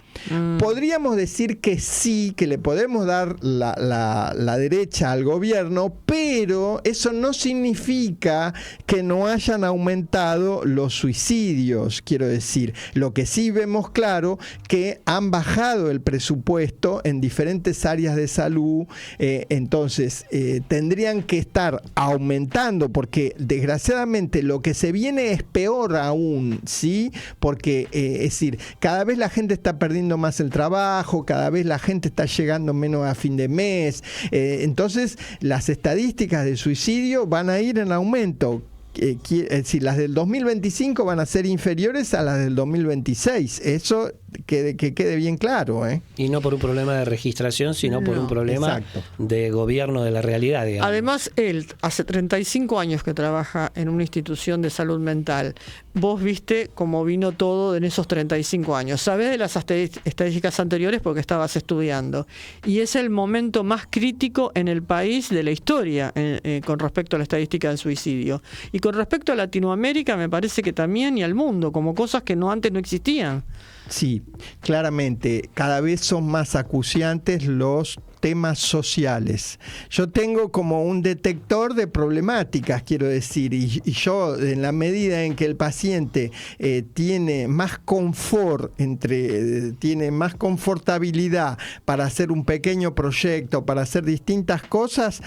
Podríamos decir que sí, que le podemos dar la derecha al gobierno, pero eso no significa que no hayan aumentado los suicidios. Quiero decir, lo que sí vemos claro, que han bajado el presupuesto en diferentes áreas de salud, entonces tendrían que estar aumentando, porque desgraciadamente lo que se viene es peor aún, ¿sí? Porque, es decir, cada vez la gente está perdiendo más el trabajo, cada vez la gente está llegando menos a fin de mes, entonces las estadísticas de suicidio van a ir en aumento. Es decir, las del 2025 van a ser inferiores a las del 2026. Eso que quede bien claro, ¿eh? Y no por un problema de registración, sino por un problema de gobierno de la realidad, digamos. Además, él hace 35 años que trabaja en una institución de salud mental. Vos viste cómo vino todo en esos 35 años. Sabés de las estadísticas anteriores porque estabas estudiando. Y es el momento más crítico en el país de la historia con respecto a la estadística del suicidio. Y con respecto a Latinoamérica, me parece que también, y al mundo, como cosas que antes no existían. Sí, claramente, cada vez son más acuciantes los temas sociales. Yo tengo como un detector de problemáticas, quiero decir, y yo, en la medida en que el paciente tiene más confort, tiene más confortabilidad para hacer un pequeño proyecto, para hacer distintas cosas,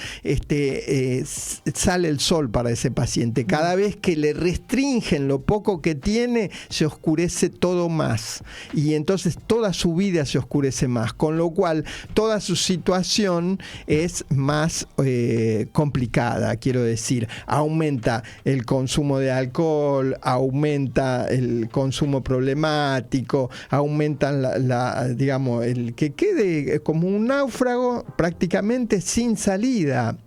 sale el sol para ese paciente. Cada vez que le restringen lo poco que tiene, se oscurece todo más. Y entonces toda su vida se oscurece más, con lo cual toda su situación es más complicada, quiero decir. Aumenta el consumo de alcohol, aumenta el consumo problemático, aumentan digamos, el que quede como un náufrago prácticamente sin salida.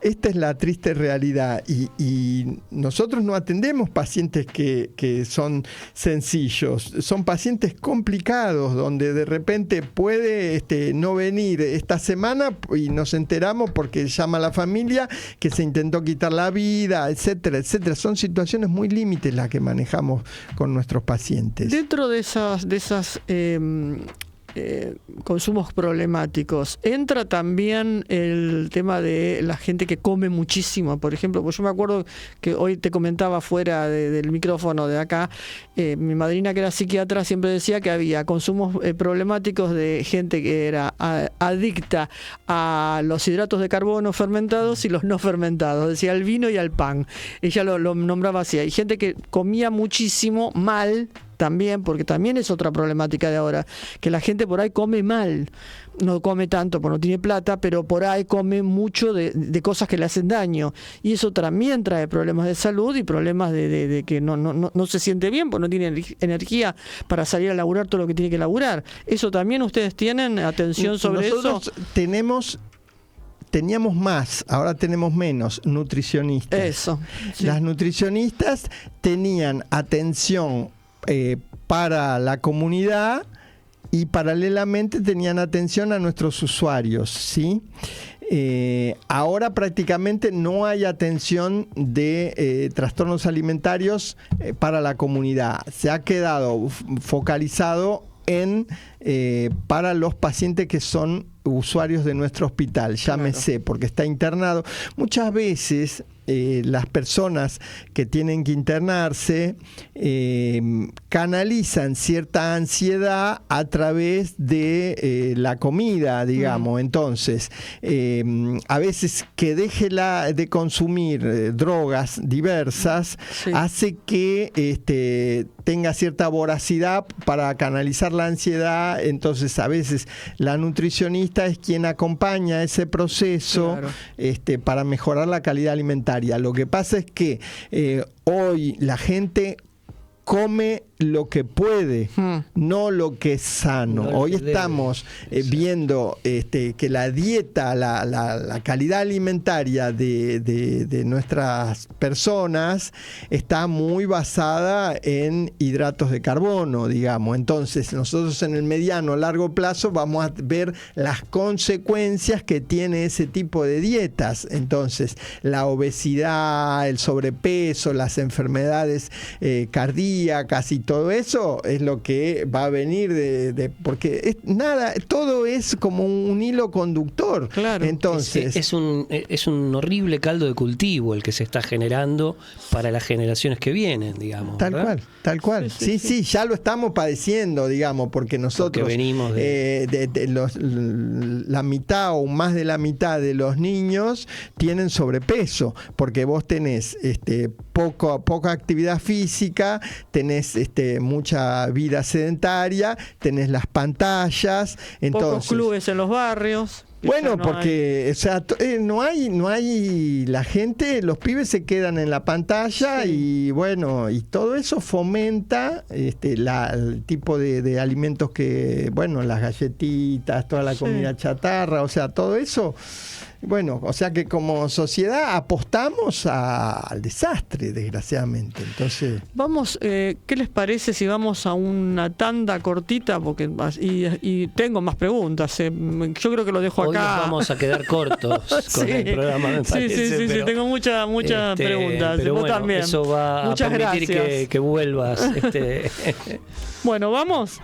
Esta es la triste realidad y nosotros no atendemos pacientes que son sencillos, son pacientes complicados donde de repente puede no venir esta semana y nos enteramos porque llama a la familia que se intentó quitar la vida, etcétera, etcétera. Son situaciones muy límites las que manejamos con nuestros pacientes. Dentro de esas consumos problemáticos, entra también el tema de la gente que come muchísimo, por ejemplo, pues yo me acuerdo que hoy te comentaba fuera del micrófono de acá, mi madrina que era psiquiatra siempre decía que había consumos problemáticos de gente que era adicta a los hidratos de carbono fermentados y los no fermentados, decía al vino y al pan, ella lo nombraba así. Hay gente que comía muchísimo mal también, porque también es otra problemática de ahora, que la gente por ahí come mal, no come tanto porque no tiene plata, pero por ahí come mucho de cosas que le hacen daño, y eso también trae problemas de salud y problemas de que no se siente bien porque no tiene energía para salir a laburar todo lo que tiene que laburar. ¿Eso también ustedes tienen atención sobre Nosotros eso? Teníamos más, ahora tenemos menos nutricionistas. Eso. Sí. Las nutricionistas tenían atención para la comunidad y paralelamente tenían atención a nuestros usuarios, ¿sí? Ahora prácticamente no hay atención de trastornos alimentarios para la comunidad. Se ha quedado focalizado para los pacientes que son usuarios de nuestro hospital, llámese, porque está internado. Muchas veces las personas que tienen que internarse canalizan cierta ansiedad a través de la comida, digamos. Entonces, a veces que deje de consumir drogas diversas, sí, hace que tenga cierta voracidad para canalizar la ansiedad. Entonces, a veces la nutricionista es quien acompaña ese proceso, claro, para mejorar la calidad alimentaria. Lo que pasa es que hoy la gente come lo que puede, no lo que es sano. Hoy estamos viendo que la dieta, la calidad alimentaria de nuestras personas está muy basada en hidratos de carbono, digamos. Entonces, nosotros en el mediano, largo plazo vamos a ver las consecuencias que tiene ese tipo de dietas. Entonces, la obesidad, el sobrepeso, las enfermedades cardíacas y todo eso es lo que va a venir porque todo es como un hilo conductor. Claro. Entonces es un horrible caldo de cultivo el que se está generando para las generaciones que vienen, digamos. Tal cual. Sí, ya lo estamos padeciendo, digamos, porque nosotros venimos la mitad o más de la mitad de los niños tienen sobrepeso, porque vos tenés poca actividad física, tenés mucha vida sedentaria, tenés las pantallas, entonces pocos clubes en los barrios. Bueno, porque o sea, no hay la gente, los pibes se quedan en la pantalla, sí, y bueno, y todo eso fomenta el tipo de alimentos que, bueno, las galletitas, toda la comida chatarra, o sea, todo eso. Bueno, o sea que como sociedad apostamos al desastre, desgraciadamente. Entonces, vamos, ¿qué les parece si vamos a una tanda cortita? Porque y tengo más preguntas. Yo creo que lo dejo hoy acá. Nos vamos a quedar cortos con el programa, me parece. Sí, tengo muchas preguntas. Pero vos bueno, también. Eso va muchas a permitir que vuelvas. Bueno, vamos.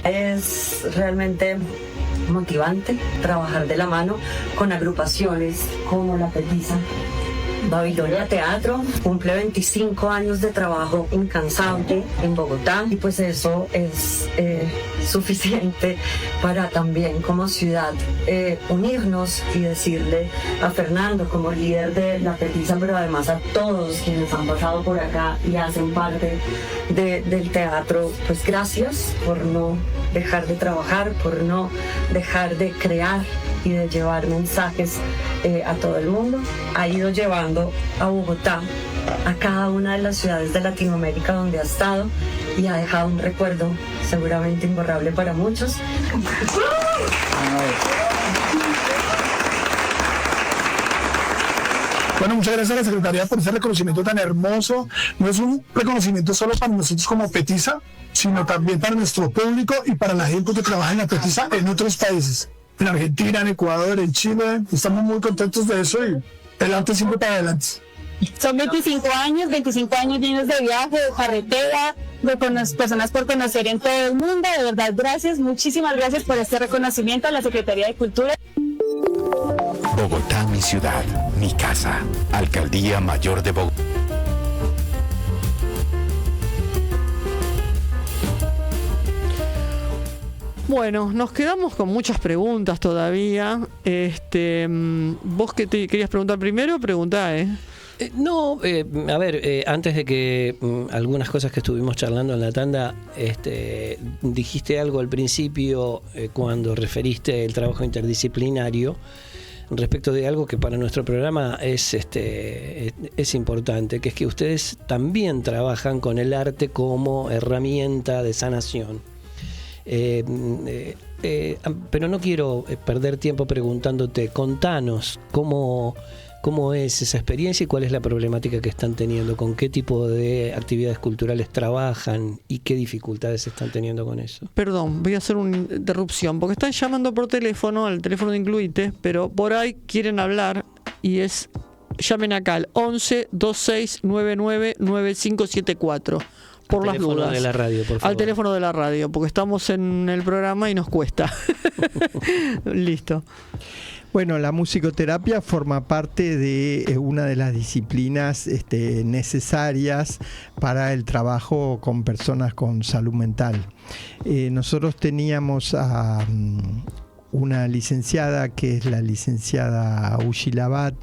Es realmente motivante trabajar de la mano con agrupaciones como La Petiza. Babilonia Teatro cumple 25 años de trabajo incansable en Bogotá, y pues eso es suficiente para también como ciudad unirnos y decirle a Fernando como líder de La Petiza, pero además a todos quienes han pasado por acá y hacen parte del teatro, pues gracias por no dejar de trabajar, por no dejar de crear y de llevar mensajes a todo el mundo. Ha ido llevando a Bogotá a cada una de las ciudades de Latinoamérica donde ha estado, y ha dejado un recuerdo seguramente imborrable para muchos. Bueno, muchas gracias a la Secretaría por ese reconocimiento tan hermoso. No es un reconocimiento solo para nosotros como Petiza, sino también para nuestro público y para la gente que trabaja en La Petiza en otros países. En Argentina, en Ecuador, en Chile. Estamos muy contentos de eso y adelante, siempre para adelante. Son 25 años llenos de viaje, de carretera, de personas por conocer en todo el mundo. De verdad, gracias, muchísimas gracias por este reconocimiento a la Secretaría de Cultura. Bogotá, mi ciudad, mi casa. Alcaldía Mayor de Bogotá. Bueno, nos quedamos con muchas preguntas todavía. ¿Vos qué te querías preguntar primero? Preguntá, antes de que algunas cosas que estuvimos charlando en la tanda, dijiste algo al principio cuando referiste el trabajo interdisciplinario respecto de algo que para nuestro programa es importante, que es que ustedes también trabajan con el arte como herramienta de sanación. Pero no quiero perder tiempo preguntándote, contanos cómo es esa experiencia y cuál es la problemática que están teniendo, con qué tipo de actividades culturales trabajan y qué dificultades están teniendo con eso. Perdón, voy a hacer una interrupción, porque están llamando por teléfono, al teléfono de Incluite, pero por ahí quieren hablar y llamen acá al 11 26 99 9574. Por las dudas. De la radio, por favor. Al teléfono de la radio, porque estamos en el programa y nos cuesta. Listo. Bueno, la musicoterapia forma parte de una de las disciplinas necesarias para el trabajo con personas con salud mental. Nosotros teníamos a una licenciada, que es la licenciada Ushi Labat,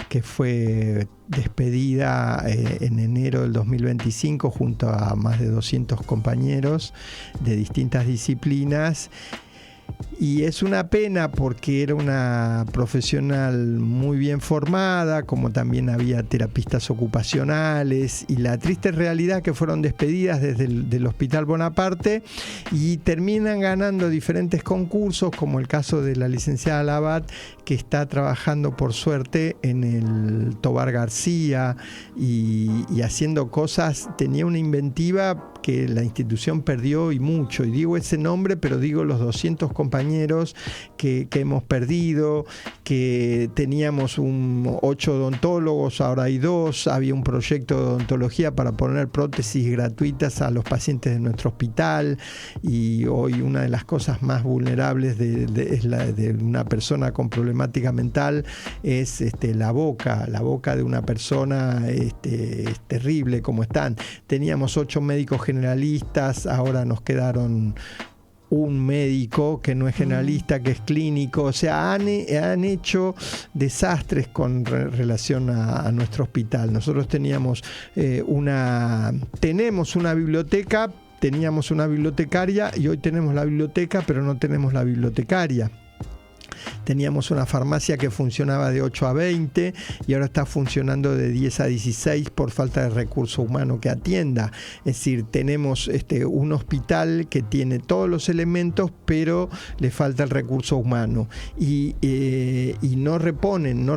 que fue despedida en enero del 2025 junto a más de 200 compañeros de distintas disciplinas. Y es una pena porque era una profesional muy bien formada, como también había terapistas ocupacionales, y la triste realidad que fueron despedidas desde el Hospital Bonaparte y terminan ganando diferentes concursos, como el caso de la licenciada Labat, que está trabajando por suerte en el Tobar García y haciendo cosas. Tenía una inventiva que la institución perdió y mucho, y digo ese nombre, pero digo los 200 compañeros que hemos perdido, que teníamos 8 odontólogos, ahora hay 2, había un proyecto de odontología para poner prótesis gratuitas a los pacientes de nuestro hospital, y hoy una de las cosas más vulnerables es la de una persona con problemática mental, es la boca de una persona, es terrible como están. Teníamos 8 médicos generalistas, ahora nos quedaron un médico que no es generalista, que es clínico. O sea, han hecho desastres con relación a nuestro hospital. Nosotros tenemos tenemos una biblioteca, teníamos una bibliotecaria, y hoy tenemos la biblioteca, pero no tenemos la bibliotecaria. Teníamos una farmacia que funcionaba de 8 a 20 y ahora está funcionando de 10 a 16 por falta de recurso humano que atienda. Es decir, tenemos un hospital que tiene todos los elementos, pero le falta el recurso humano y no reponen.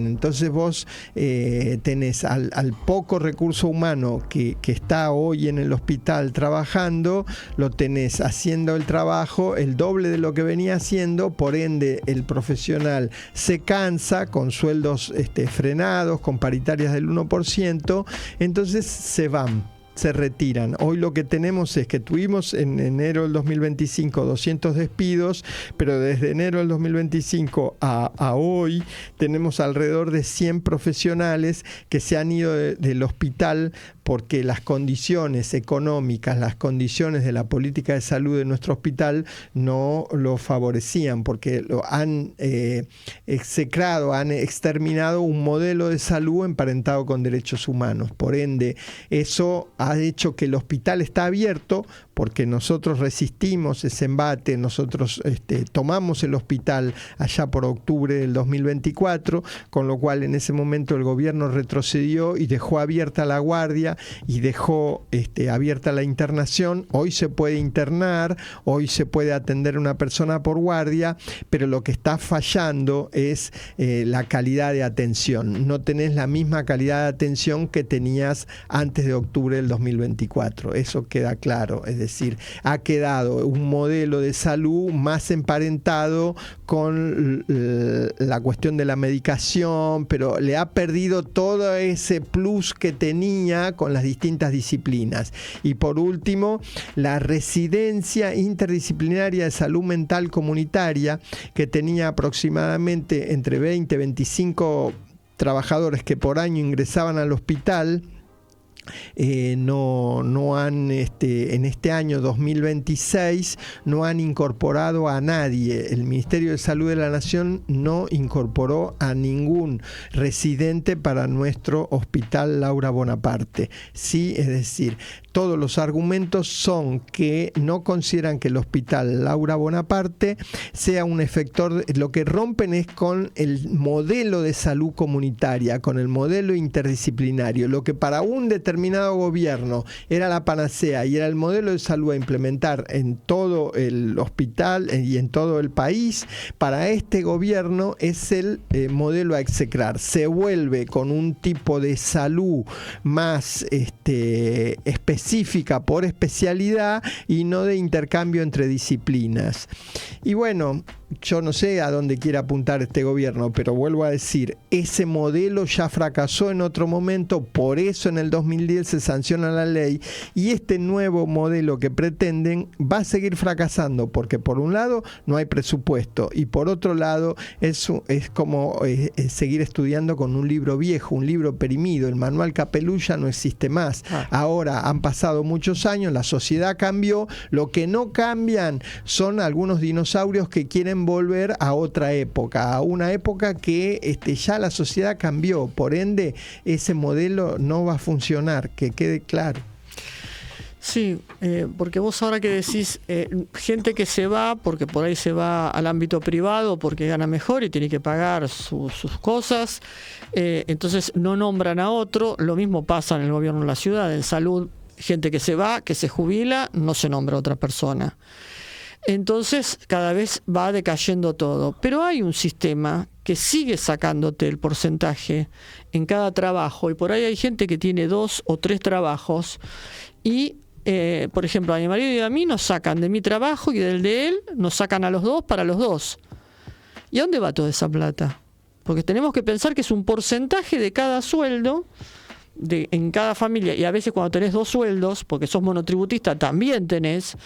Entonces vos tenés al poco recurso humano que está hoy en el hospital trabajando, lo tenés haciendo el trabajo el doble de lo que venía haciendo, por ende el profesional se cansa con sueldos frenados, con paritarias del 1%, entonces se van se retiran. Hoy lo que tenemos es que tuvimos en enero del 2025 200 despidos, pero desde enero del 2025 a hoy tenemos alrededor de 100 profesionales que se han ido del hospital porque las condiciones económicas, las condiciones de la política de salud de nuestro hospital no lo favorecían, porque lo han execrado, han exterminado un modelo de salud emparentado con derechos humanos. Por ende, eso ha hecho que el hospital está abierto, porque nosotros resistimos ese embate, nosotros tomamos el hospital allá por octubre del 2024, con lo cual en ese momento el gobierno retrocedió y dejó abierta la guardia y dejó abierta la internación. Hoy se puede internar, hoy se puede atender a una persona por guardia, pero lo que está fallando es la calidad de atención. No tenés la misma calidad de atención que tenías antes de octubre del 2024. Eso queda claro. Es decir, ha quedado un modelo de salud más emparentado con la cuestión de la medicación, pero le ha perdido todo ese plus que tenía con las distintas disciplinas. Y por último, la residencia interdisciplinaria de salud mental comunitaria, que tenía aproximadamente entre 20 y 25 trabajadores que por año ingresaban al hospital, no han en este año 2026 no han incorporado a nadie. El Ministerio de Salud de la Nación no incorporó a ningún residente para nuestro hospital Laura Bonaparte. Sí, es decir, todos los argumentos son que no consideran que el hospital Laura Bonaparte sea un efector. Lo que rompen es con el modelo de salud comunitaria, con el modelo interdisciplinario. Lo que para un determinado gobierno era la panacea y era el modelo de salud a implementar en todo el hospital y en todo el país, para este gobierno es el modelo a execrar. Se vuelve con un tipo de salud más específica por especialidad y no de intercambio entre disciplinas. Y bueno, yo no sé a dónde quiere apuntar este gobierno, pero vuelvo a decir, ese modelo ya fracasó en otro momento, por eso en el 2010 se sanciona la ley, y este nuevo modelo que pretenden va a seguir fracasando, porque por un lado no hay presupuesto, y por otro lado es como seguir estudiando con un libro viejo, un libro perimido. El manual Capelulla no existe más. Ahora han pasado muchos años, la sociedad cambió, lo que no cambian son algunos dinosaurios que quieren volver a otra época, a una época que ya la sociedad cambió, por ende ese modelo no va a funcionar, que quede claro. Sí, porque vos ahora que decís gente que se va, porque por ahí se va al ámbito privado porque gana mejor y tiene que pagar sus cosas, entonces no nombran a otro. Lo mismo pasa en el gobierno de la ciudad, en salud, gente que se va, que se jubila, no se nombra a otra persona. Entonces cada vez va decayendo todo, pero hay un sistema que sigue sacándote el porcentaje en cada trabajo, y por ahí hay gente que tiene 2 o 3 trabajos y por ejemplo, a mi marido y a mí nos sacan de mi trabajo y del de él, nos sacan a los dos para los dos. ¿Y a dónde va toda esa plata? Porque tenemos que pensar que es un porcentaje de cada sueldo en cada familia, y a veces cuando tenés 2 sueldos, porque sos monotributista, también tenés.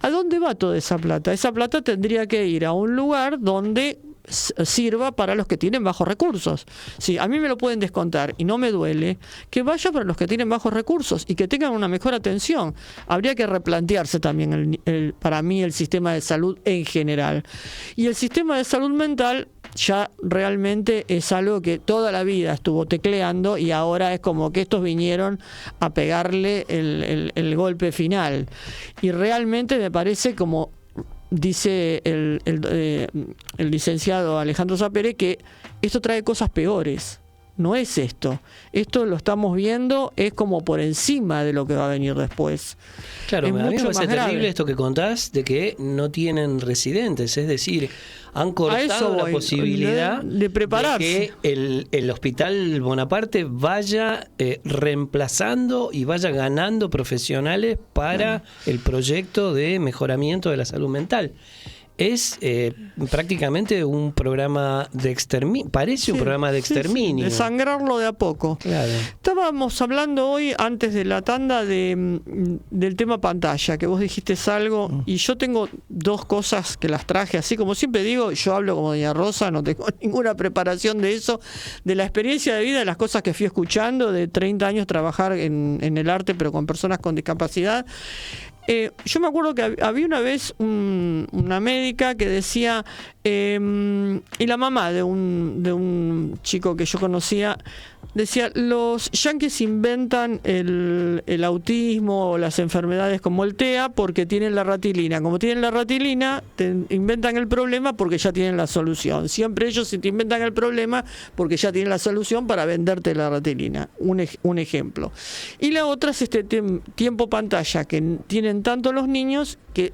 ¿A dónde va toda esa plata? Esa plata tendría que ir a un lugar donde sirva para los que tienen bajos recursos. Sí, a mí me lo pueden descontar y no me duele, que vaya para los que tienen bajos recursos y que tengan una mejor atención. Habría que replantearse también para mí el sistema de salud en general. Y el sistema de salud mental ya realmente es algo que toda la vida estuvo tecleando, y ahora es como que estos vinieron a pegarle el golpe final. Y realmente me parece, como dice el licenciado Alejandro Sapere, que esto trae cosas peores. No es esto. Esto lo estamos viendo, es como por encima de lo que va a venir después. Claro, es a mí me parece terrible grave esto que contás, de que no tienen residentes, es decir, han cortado la posibilidad de prepararse, de que el hospital Bonaparte vaya reemplazando y vaya ganando profesionales para el proyecto de mejoramiento de la salud mental. es prácticamente un programa de exterminio, parece un programa de exterminio. Desangrarlo de a poco. Claro. Estábamos hablando hoy, antes de la tanda, del tema pantalla, que vos dijiste algo, y yo tengo dos cosas que las traje, así como siempre digo, yo hablo como doña Rosa, no tengo ninguna preparación de eso, de la experiencia de vida, de las cosas que fui escuchando, de 30 años trabajar en el arte, pero con personas con discapacidad. Yo me acuerdo que había una vez una médica que decía, y la mamá de un chico que yo conocía, decía, los yanquis inventan el autismo o las enfermedades como el TEA porque tienen la ratilina. Como tienen la ratilina, te inventan el problema porque ya tienen la solución. Siempre ellos te inventan el problema porque ya tienen la solución para venderte la ratilina. Un ejemplo. Y la otra es este tiempo pantalla que tienen tanto los niños que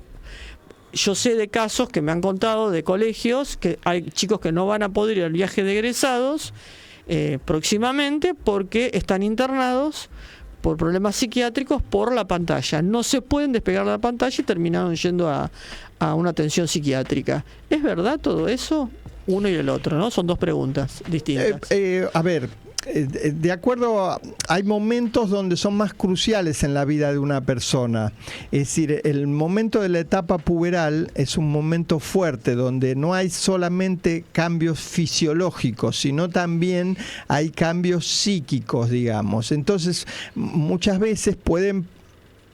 yo sé de casos que me han contado de colegios que hay chicos que no van a poder ir al viaje de egresados próximamente porque están internados por problemas psiquiátricos por la pantalla. No se pueden despegar de la pantalla y terminaron yendo a una atención psiquiátrica. ¿Es verdad todo eso? Uno y el otro, ¿no? Son dos preguntas distintas. A ver, de acuerdo, hay momentos donde son más cruciales en la vida de una persona. Es decir, el momento de la etapa puberal es un momento fuerte donde no hay solamente cambios fisiológicos, sino también hay cambios psíquicos, digamos. Entonces, muchas veces pueden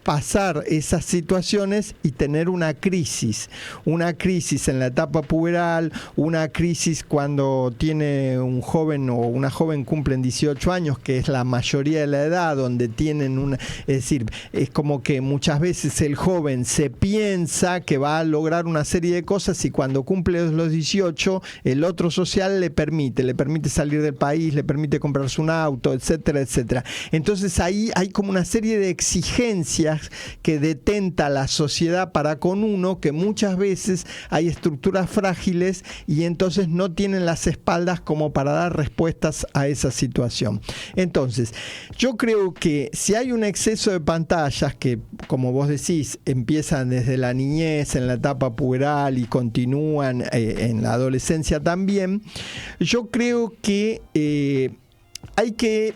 pasar esas situaciones y tener una crisis en la etapa puberal, una crisis cuando tiene un joven o una joven cumplen 18 años, que es la mayoría de la edad, donde tienen es decir, es como que muchas veces el joven se piensa que va a lograr una serie de cosas y cuando cumple los 18, el otro social le permite salir del país, le permite comprarse un auto, etcétera, etcétera. Entonces ahí hay como una serie de exigencias que detenta la sociedad para con uno, que muchas veces hay estructuras frágiles y entonces no tienen las espaldas como para dar respuestas a esa situación. Entonces, yo creo que si hay un exceso de pantallas que, como vos decís, empiezan desde la niñez, en la etapa puberal y continúan en la adolescencia también, yo creo que hay que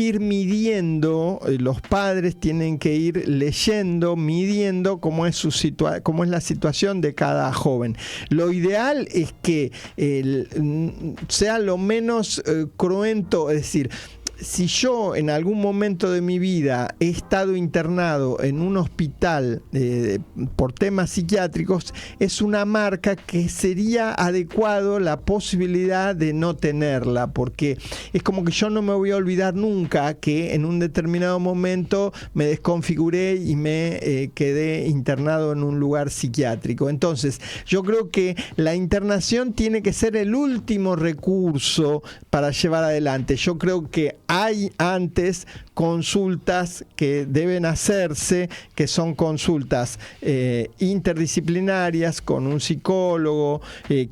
ir midiendo, los padres tienen que ir leyendo, midiendo cómo es la situación de cada joven. Lo ideal es que sea lo menos cruento, es decir, si yo en algún momento de mi vida he estado internado en un hospital por temas psiquiátricos, es una marca que sería adecuado la posibilidad de no tenerla, porque es como que yo no me voy a olvidar nunca que en un determinado momento me desconfiguré y me quedé internado en un lugar psiquiátrico. Entonces, yo creo que la internación tiene que ser el último recurso para llevar adelante. Yo creo que hay antes consultas que deben hacerse, que son consultas interdisciplinarias con un psicólogo.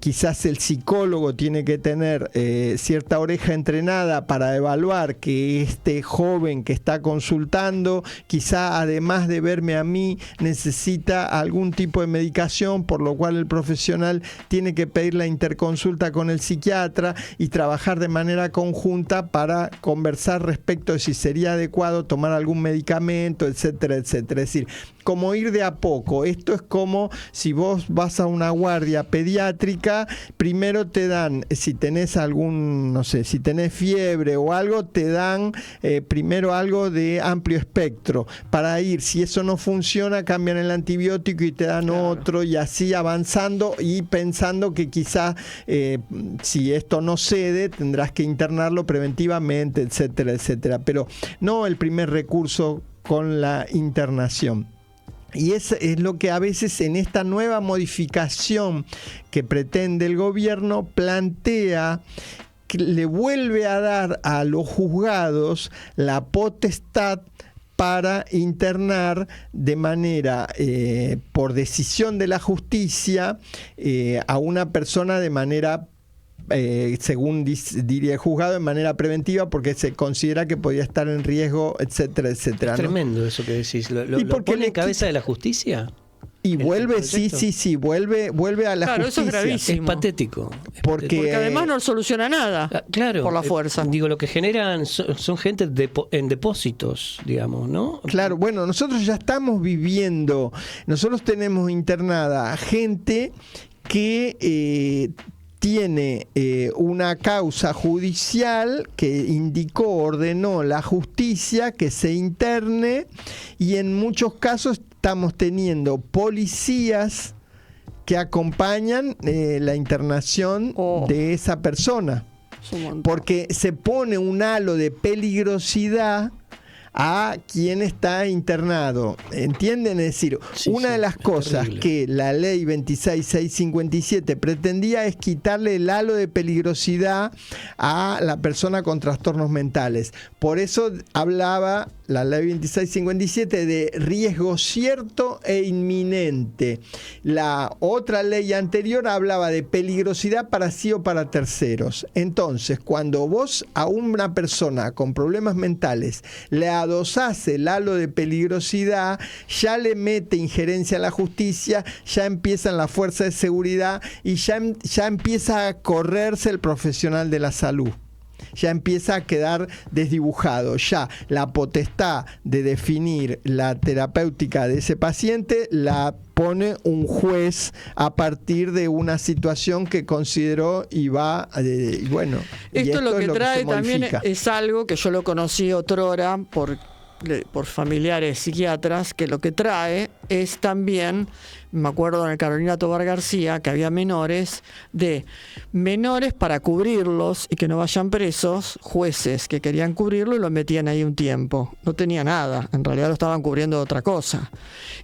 Quizás el psicólogo tiene que tener cierta oreja entrenada para evaluar que este joven que está consultando, quizá además de verme a mí, necesita algún tipo de medicación, por lo cual el profesional tiene que pedir la interconsulta con el psiquiatra y trabajar de manera conjunta para conversar respecto de si sería adecuado tomar algún medicamento, etcétera, etcétera. Es decir, como ir de a poco. Esto es como si vos vas a una guardia pediátrica, primero te dan, si tenés si tenés fiebre o algo, te dan primero algo de amplio espectro. Para ir, si eso no funciona, cambian el antibiótico y te dan otro, y así avanzando y pensando que quizá si esto no cede, tendrás que internarlo preventivamente, etcétera, etcétera. Pero no el primer recurso con la internación. Y es lo que a veces en esta nueva modificación que pretende el gobierno plantea, que le vuelve a dar a los juzgados la potestad para internar de manera, por decisión de la justicia, a una persona de manera según diría el juzgado, en manera preventiva, porque se considera que podía estar en riesgo, etcétera, etcétera. Es tremendo, ¿no? Eso que decís. ¿Lo pone en cabeza de la justicia? Y vuelve, sí, vuelve a la claro, justicia. Eso es gravísimo. Es patético. Porque además no soluciona nada. Claro. Por la fuerza. Digo, lo que generan son gente en depósitos, digamos, ¿no? Claro, bueno, nosotros ya estamos viviendo, nosotros tenemos internada gente que tiene una causa judicial que ordenó la justicia que se interne, y en muchos casos estamos teniendo policías que acompañan la internación de esa persona, porque se pone un halo de peligrosidad a quien está internado. ¿Entienden? Es decir, una de las cosas terrible que la ley 26657 pretendía es quitarle el halo de peligrosidad a la persona con trastornos mentales. Por eso hablaba la ley 2657 de riesgo cierto e inminente. La otra ley anterior hablaba de peligrosidad para sí o para terceros. Entonces, cuando vos a una persona con problemas mentales le adosás el halo de peligrosidad, ya le mete injerencia a la justicia, ya empiezan las fuerzas de seguridad y ya empieza a correrse el profesional de la salud. Ya empieza a quedar desdibujado. Ya la potestad de definir la terapéutica de ese paciente la pone un juez a partir de una situación que consideró y va, bueno. Esto lo que trae también es algo que yo lo conocí otrora por familiares psiquiatras, que lo que trae es también, me acuerdo en el Carolina Tobar García, que había menores para cubrirlos y que no vayan presos, jueces que querían cubrirlo y lo metían ahí un tiempo. No tenía nada, en realidad lo estaban cubriendo de otra cosa.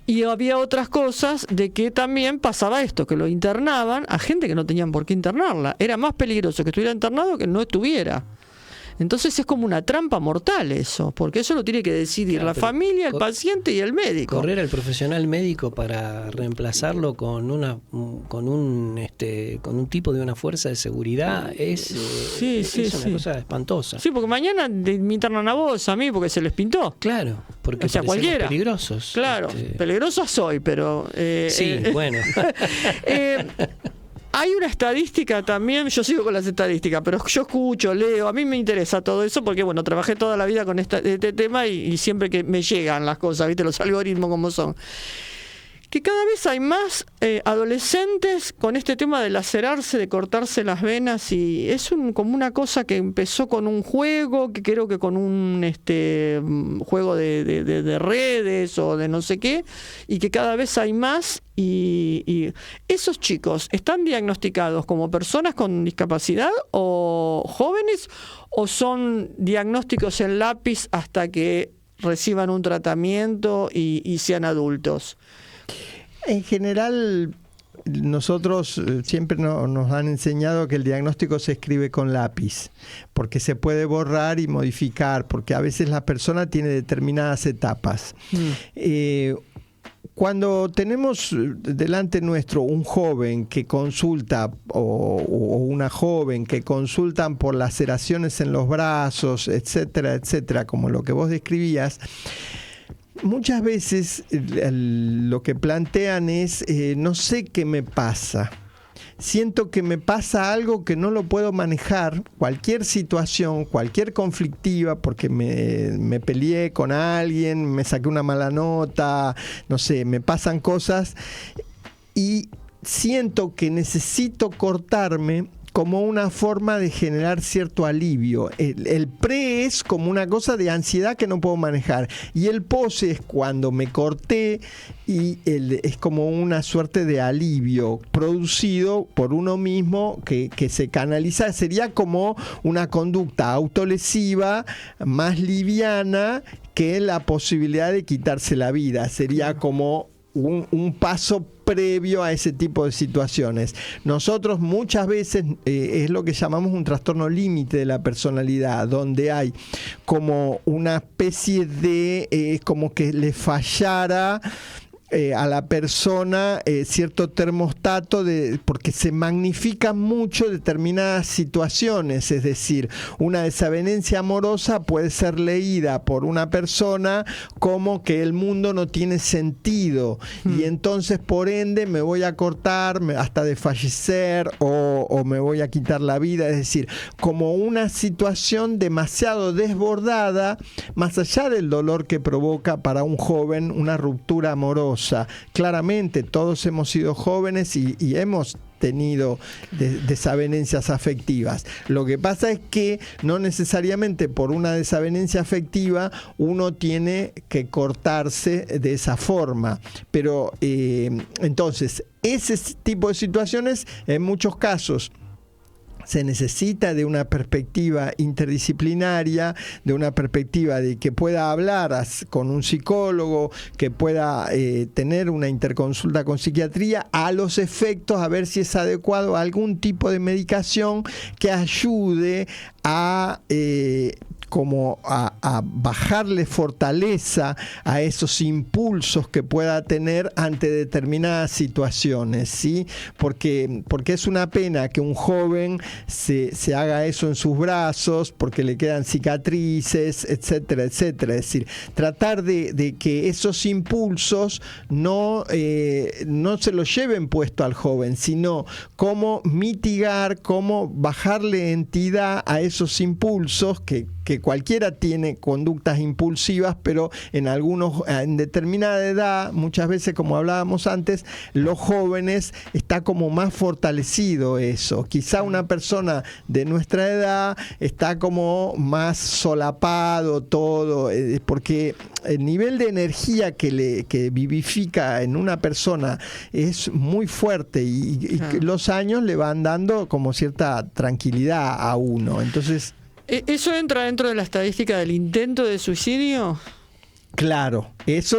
Y había otras cosas de que también pasaba esto, que lo internaban a gente que no tenían por qué internarla. Era más peligroso que estuviera internado que no estuviera. Entonces es como una trampa mortal eso, porque eso lo tiene que decidir la familia, el paciente y el médico. Correr al profesional médico para reemplazarlo con un tipo de una fuerza de seguridad es una cosa espantosa. Sí, porque mañana me internan a vos, a mí, porque se les pintó. Claro, porque cualquiera. Peligrosos. Claro, peligroso soy, pero... bueno. Hay una estadística también, yo sigo con las estadísticas, pero yo escucho, leo, a mí me interesa todo eso porque, bueno, trabajé toda la vida con este tema y siempre que me llegan las cosas, ¿viste? Los algoritmos como son. Que cada vez hay más adolescentes con este tema de lacerarse, de cortarse las venas, y es como una cosa que empezó con un juego, que creo que con un juego de redes o de no sé qué, y que cada vez hay más, y esos chicos ¿están diagnosticados como personas con discapacidad o jóvenes, o son diagnósticos en lápiz hasta que reciban un tratamiento y sean adultos? En general, nosotros siempre nos han enseñado que el diagnóstico se escribe con lápiz, porque se puede borrar y modificar, porque a veces la persona tiene determinadas etapas. Cuando tenemos delante nuestro un joven que consulta o una joven que consultan por laceraciones en los brazos, etcétera, etcétera, como lo que vos describías, muchas veces lo que plantean es, no sé qué me pasa. Siento que me pasa algo que no lo puedo manejar, cualquier situación, cualquier conflictiva, porque me peleé con alguien, me saqué una mala nota, no sé, me pasan cosas y siento que necesito cortarme como una forma de generar cierto alivio. El pre es como una cosa de ansiedad que no puedo manejar, y el post es cuando me corté y es como una suerte de alivio producido por uno mismo que se canaliza. Sería como una conducta autolesiva más liviana que la posibilidad de quitarse la vida. Sería como un paso previo a ese tipo de situaciones. Nosotros muchas veces es lo que llamamos un trastorno límite de la personalidad, donde hay como una especie de como que le fallara a la persona cierto termostato porque se magnifican mucho determinadas situaciones, es decir, una desavenencia amorosa puede ser leída por una persona como que el mundo no tiene sentido y entonces por ende me voy a cortar hasta de fallecer o me voy a quitar la vida, es decir, como una situación demasiado desbordada, más allá del dolor que provoca para un joven una ruptura amorosa. Claramente todos hemos sido jóvenes y hemos tenido desavenencias afectivas. Lo que pasa es que no necesariamente por una desavenencia afectiva uno tiene que cortarse de esa forma, pero entonces ese tipo de situaciones en muchos casos se necesita de una perspectiva interdisciplinaria, de una perspectiva de que pueda hablar con un psicólogo, que pueda tener una interconsulta con psiquiatría, a los efectos, a ver si es adecuado algún tipo de medicación que ayude a bajarle fortaleza a esos impulsos que pueda tener ante determinadas situaciones, ¿sí? Porque es una pena que un joven se haga eso en sus brazos, porque le quedan cicatrices, etcétera, etcétera. Es decir, tratar de que esos impulsos no se los lleven puesto al joven, sino cómo mitigar, cómo bajarle entidad a esos impulsos que cualquiera tiene conductas impulsivas, pero en determinada edad, muchas veces, como hablábamos antes, los jóvenes está como más fortalecido eso. Quizá una persona de nuestra edad está como más solapado todo, porque el nivel de energía que vivifica en una persona es muy fuerte y los años le van dando como cierta tranquilidad a uno. Entonces, ¿eso entra dentro de la estadística del intento de suicidio? Claro, eso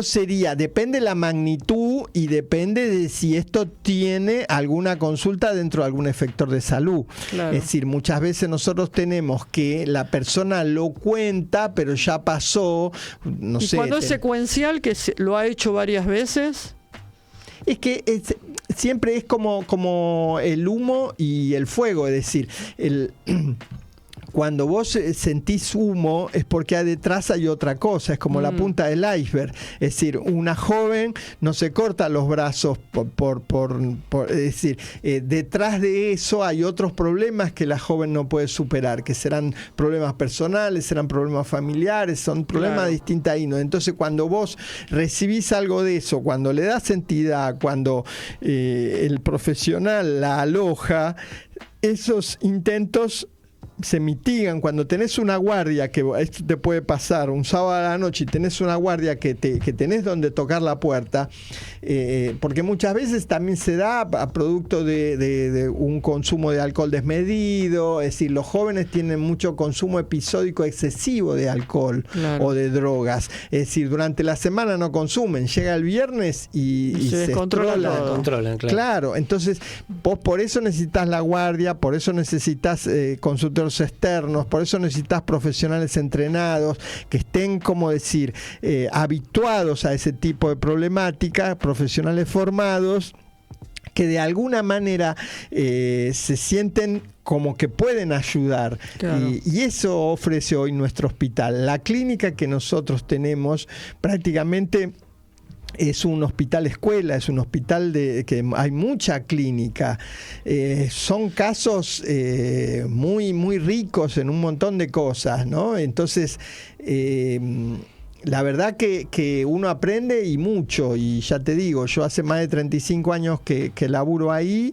depende de la magnitud y depende de si esto tiene alguna consulta dentro de algún efector de salud. Claro. Es decir, muchas veces nosotros tenemos que la persona lo cuenta, pero ya pasó, no sé. ¿Y cuando es secuencial, que lo ha hecho varias veces? Es que siempre es como el humo y el fuego, es decir, cuando vos sentís humo es porque detrás hay otra cosa, es como la punta del iceberg. Es decir, una joven no se corta los brazos es decir, detrás de eso hay otros problemas que la joven no puede superar, que serán problemas personales, serán problemas familiares, son problemas de distinta índole. Entonces, cuando vos recibís algo de eso, cuando le das entidad, cuando el profesional la aloja, esos intentos se mitigan. Cuando tenés una guardia, que esto te puede pasar un sábado a la noche y tenés una guardia que tenés donde tocar la puerta, porque muchas veces también se da a producto de un consumo de alcohol desmedido, es decir, los jóvenes tienen mucho consumo episódico excesivo de alcohol o de drogas, es decir, durante la semana no consumen, llega el viernes y se descontrolan. Claro, entonces vos por eso necesitas la guardia, por eso necesitas consultores externos, por eso necesitas profesionales entrenados que estén, como decir, habituados a ese tipo de problemática, profesionales formados que de alguna manera se sienten como que pueden ayudar. Claro. Y eso ofrece hoy nuestro hospital. La clínica que nosotros tenemos prácticamente es un hospital escuela, es un hospital que hay mucha clínica. Son casos muy, muy ricos en un montón de cosas, ¿no? Entonces, la verdad que uno aprende y mucho. Y ya te digo, yo hace más de 35 años que laburo ahí.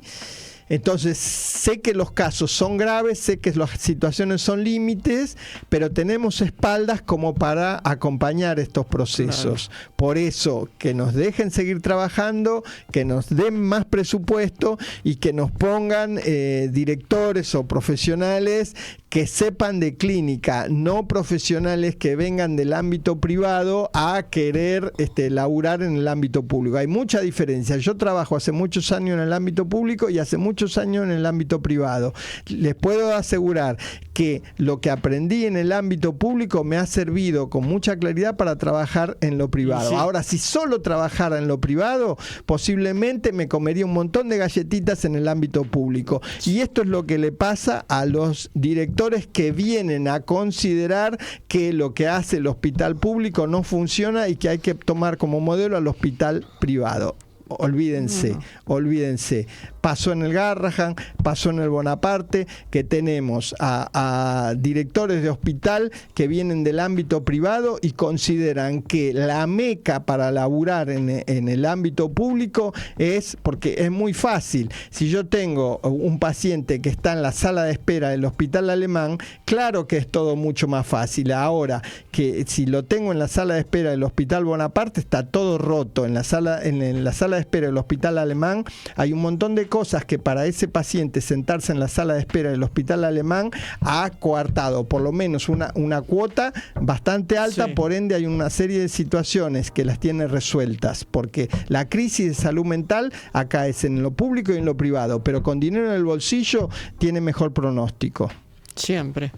Entonces, sé que los casos son graves, sé que las situaciones son límites, pero tenemos espaldas como para acompañar estos procesos. Claro. Por eso, que nos dejen seguir trabajando, que nos den más presupuesto y que nos pongan directores o profesionales que sepan de clínica, no profesionales que vengan del ámbito privado a querer laburar en el ámbito público. Hay mucha diferencia. Yo trabajo hace muchos años en el ámbito público y hace muchos años en el ámbito privado. Les puedo asegurar que lo que aprendí en el ámbito público me ha servido con mucha claridad para trabajar en lo privado. Sí. Ahora, si solo trabajara en lo privado, posiblemente me comería un montón de galletitas en el ámbito público. Y esto es lo que le pasa a los directores que vienen a considerar que lo que hace el hospital público no funciona y que hay que tomar como modelo al hospital privado. Olvídense. Pasó en el Garrahan, pasó en el Bonaparte, que tenemos a directores de hospital que vienen del ámbito privado y consideran que la meca para laburar en el ámbito público es, porque es muy fácil. Si yo tengo un paciente que está en la sala de espera del Hospital Alemán, claro que es todo mucho más fácil. Ahora, que si lo tengo en la sala de espera del Hospital Bonaparte, está todo roto. En la sala de espera del Hospital Alemán hay un montón de cosas que para ese paciente sentarse en la sala de espera del Hospital Alemán ha coartado por lo menos una cuota bastante alta. Sí. Por ende hay una serie de situaciones que las tiene resueltas, porque la crisis de salud mental acá es en lo público y en lo privado, pero con dinero en el bolsillo tiene mejor pronóstico. Siempre.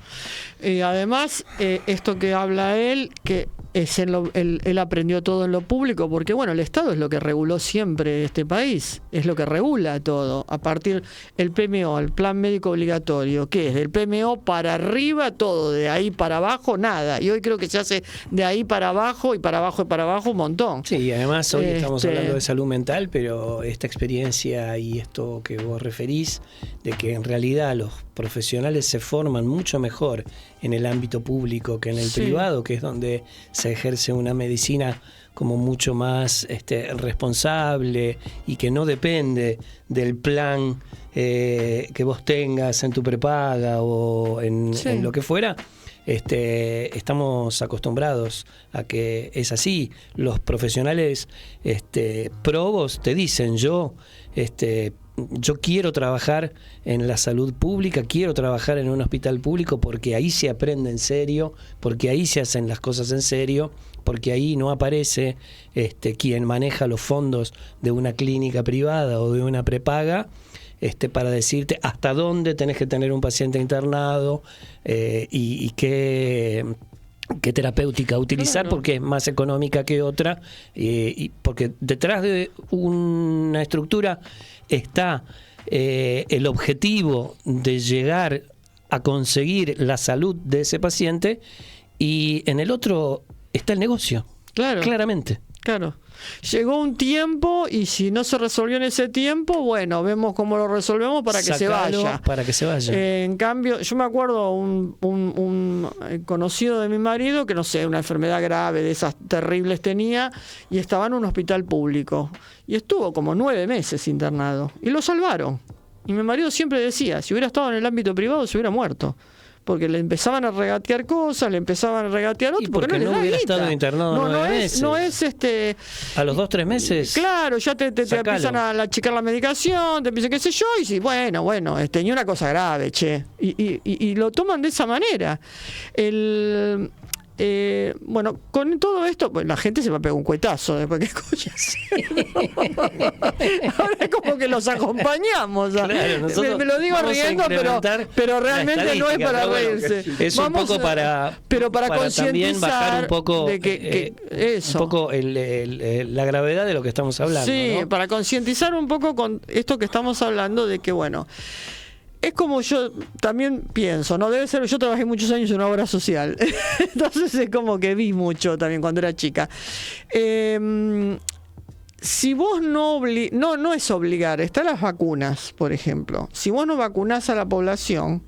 Y además, esto que habla él, que es él aprendió todo en lo público, porque bueno, el Estado es lo que reguló siempre este país, es lo que regula todo. A partir del PMO, el Plan Médico Obligatorio, que es del PMO para arriba todo, de ahí para abajo nada. Y hoy creo que se hace de ahí para abajo y para abajo y para abajo un montón. Sí, y además hoy estamos hablando de salud mental, pero esta experiencia y esto que vos referís, de que en realidad los profesionales se forman mucho mejor en el ámbito público que en el privado, que es donde se ejerce una medicina como mucho más responsable y que no depende del plan que vos tengas en tu prepaga o en lo que fuera. Estamos acostumbrados a que es así. Los profesionales probos te dicen, yo quiero trabajar en la salud pública, quiero trabajar en un hospital público porque ahí se aprende en serio, porque ahí se hacen las cosas en serio, porque ahí no aparece quien maneja los fondos de una clínica privada o de una prepaga para decirte hasta dónde tenés que tener un paciente internado y qué terapéutica utilizar, claro, porque es más económica que otra, y porque detrás de una estructura está el objetivo de llegar a conseguir la salud de ese paciente, y en el otro está el negocio. Claro. Claramente. Claro. Llegó un tiempo y si no se resolvió en ese tiempo, bueno, vemos cómo lo resolvemos para que se vaya. Para que se vaya. En cambio, yo me acuerdo un conocido de mi marido que, no sé, una enfermedad grave de esas terribles tenía y estaba en un hospital público. Y estuvo como 9 meses internado. Y lo salvaron. Y mi marido siempre decía, si hubiera estado en el ámbito privado se hubiera muerto. Porque le empezaban a regatear cosas, le empezaban a regatear otros. Y porque no hubiera estado internado 9 meses. No es a los 2-3 meses. Claro, ya te empiezan a achicar la medicación, te empiezan qué sé yo, y si, bueno, tenía una cosa grave, che. Y lo toman de esa manera. Bueno, con todo esto, pues la gente se va a pegar un cuetazo después que escucha así. Ahora es como que los acompañamos. Claro, me lo digo riendo, pero realmente no es para reírse. Es un poco para concientizar, también bajar un poco de que eso. Un poco la gravedad de lo que estamos hablando. Sí, ¿no? Para concientizar un poco con esto que estamos hablando de que, bueno, es como yo también pienso, ¿no? Debe ser, yo trabajé muchos años en una obra social, entonces es como que vi mucho también cuando era chica. Si vos no es obligar, están las vacunas, por ejemplo. Si vos no vacunás a la población,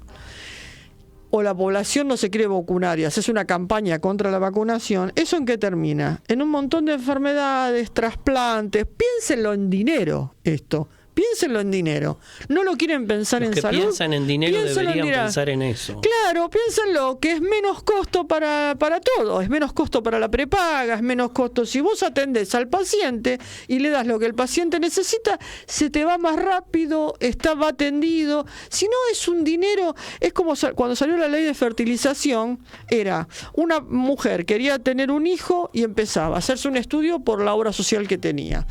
o la población no se quiere vacunar y haces una campaña contra la vacunación, ¿eso en qué termina? En un montón de enfermedades, trasplantes. Piénsenlo en dinero esto. piénsenlo en dinero. No lo quieren pensar Los en que salud. piensan en dinero piénsenlo deberían pensar en eso. Claro, piénsenlo, que es menos costo para todo, es menos costo para la prepaga, es menos costo. Si vos atendés al paciente y le das lo que el paciente necesita, se te va más rápido, va atendido. Si no, es un dinero, es como cuando salió la ley de fertilización, era una mujer quería tener un hijo y empezaba a hacerse un estudio por la obra social que tenía,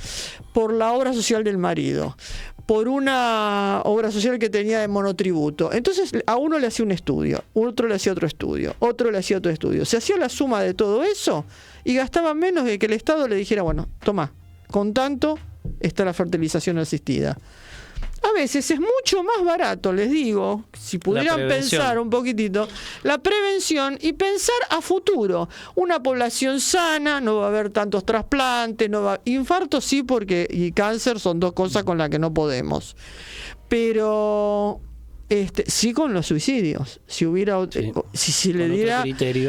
por la obra social del marido, por una obra social que tenía de monotributo. Entonces a uno le hacía un estudio, otro le hacía otro estudio, otro le hacía otro estudio. Se hacía la suma de todo eso y gastaba menos de que el Estado le dijera, bueno, toma, con tanto está la fertilización asistida. A veces es mucho más barato, les digo, si pudieran pensar un poquitito, la prevención y pensar a futuro. Una población sana, no va a haber tantos trasplantes, infartos sí, porque y cáncer son dos cosas con las que no podemos. Pero sí con los suicidios. Si hubiera, si le diera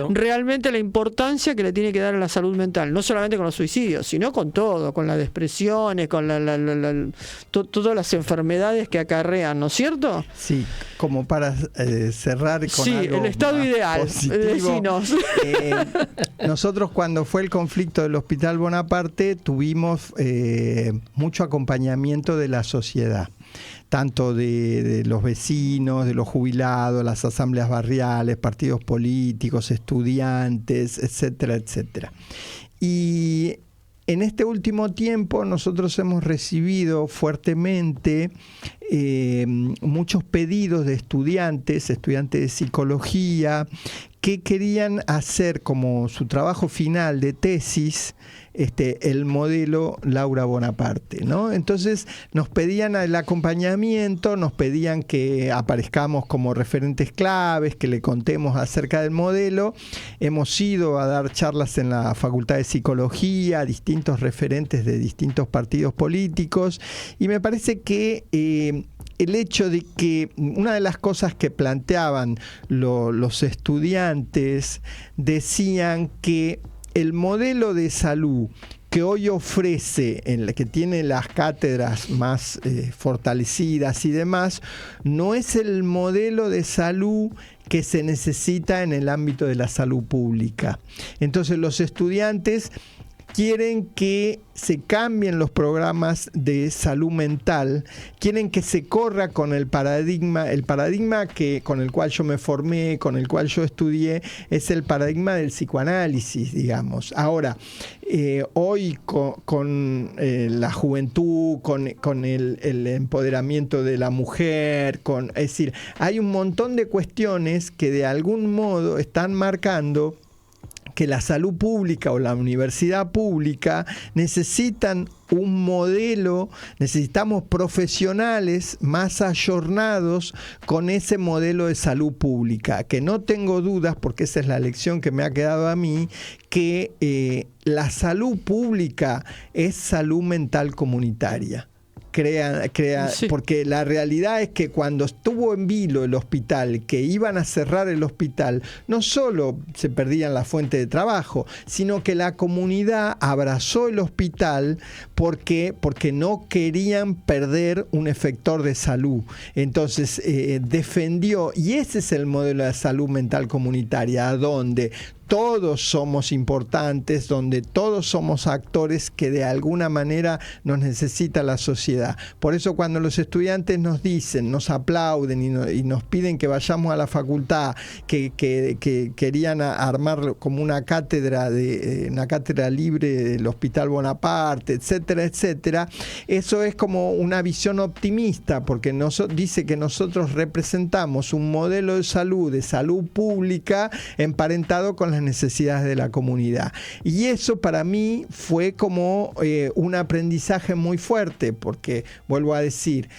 realmente la importancia que le tiene que dar a la salud mental, no solamente con los suicidios, sino con todo, con las depresiones, con todas las enfermedades que acarrean, ¿no es cierto? Sí, como para cerrar con algo el estado ideal, decinos. Nosotros cuando fue el conflicto del Hospital Bonaparte tuvimos mucho acompañamiento de la sociedad, tanto de los vecinos, de los jubilados, las asambleas barriales, partidos políticos, estudiantes, etcétera, etcétera. Y en este último tiempo nosotros hemos recibido fuertemente muchos pedidos de estudiantes de psicología, que querían hacer como su trabajo final de tesis el modelo Laura Bonaparte, ¿no? Entonces nos pedían el acompañamiento, nos pedían que aparezcamos como referentes claves, que le contemos acerca del modelo. Hemos ido a dar charlas en la Facultad de Psicología a distintos referentes de distintos partidos políticos, y me parece que el hecho de que una de las cosas que planteaban los estudiantes, decían que el modelo de salud que hoy ofrece, que tiene las cátedras más fortalecidas y demás, no es el modelo de salud que se necesita en el ámbito de la salud pública. Entonces los estudiantes quieren que se cambien los programas de salud mental, quieren que se corra con el paradigma con el cual yo me formé, con el cual yo estudié, es el paradigma del psicoanálisis, digamos. Ahora, hoy con la juventud, con el empoderamiento de la mujer, es decir, hay un montón de cuestiones que de algún modo están marcando que la salud pública o la universidad pública necesitan un modelo, necesitamos profesionales más ayornados con ese modelo de salud pública, que no tengo dudas, porque esa es la lección que me ha quedado a mí, que la salud pública es salud mental comunitaria. Sí. Porque la realidad es que cuando estuvo en vilo el hospital, que iban a cerrar el hospital, no solo se perdían la fuente de trabajo, sino que la comunidad abrazó el hospital porque no querían perder un efector de salud. Entonces defendió, y ese es el modelo de salud mental comunitaria, donde todos somos importantes, donde todos somos actores que de alguna manera nos necesita la sociedad. Por eso cuando los estudiantes nos dicen, nos aplauden y nos piden que vayamos a la facultad, que querían armar como una cátedra libre del Hospital Bonaparte, etcétera, etcétera, eso es como una visión optimista, porque dice que nosotros representamos un modelo de salud pública emparentado con las necesidades de la comunidad. Y eso para mí fue como un aprendizaje muy fuerte, porque vuelvo a decir,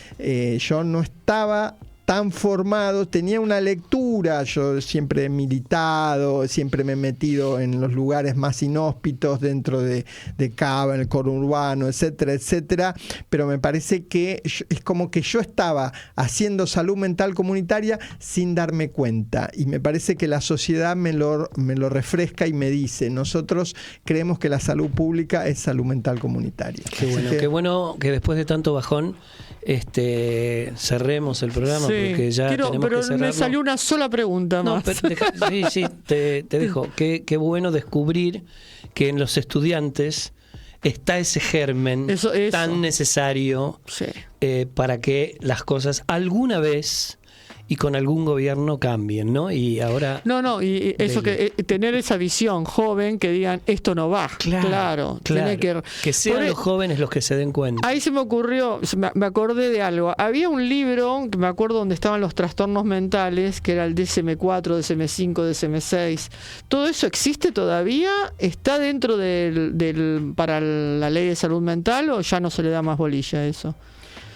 yo no estaba tan formado, tenía una lectura, yo siempre he militado, siempre me he metido en los lugares más inhóspitos dentro de Cava, en el conurbano, etcétera, etcétera, pero me parece que es como que yo estaba haciendo salud mental comunitaria sin darme cuenta, y me parece que la sociedad me lo refresca y me dice, nosotros creemos que la salud pública es salud mental comunitaria. Qué bueno que después de tanto bajón cerremos el programa porque ya tenemos pero que cerrarlo. me salió una sola pregunta más. Te dejo. Qué bueno descubrir que en los estudiantes está ese germen Eso. tan necesario para que las cosas alguna vez y con algún gobierno cambien, ¿no? Y ahora... y eso tener esa visión joven que digan, esto no va. Claro. Tiene que sean los jóvenes los que se den cuenta. Ahí se me ocurrió, me acordé de algo. Había un libro, que me acuerdo, donde estaban los trastornos mentales, que era el DSM-4, DSM-5, DSM-6. ¿Todo eso existe todavía? ¿Está dentro para la ley de salud mental o ya no se le da más bolilla a eso?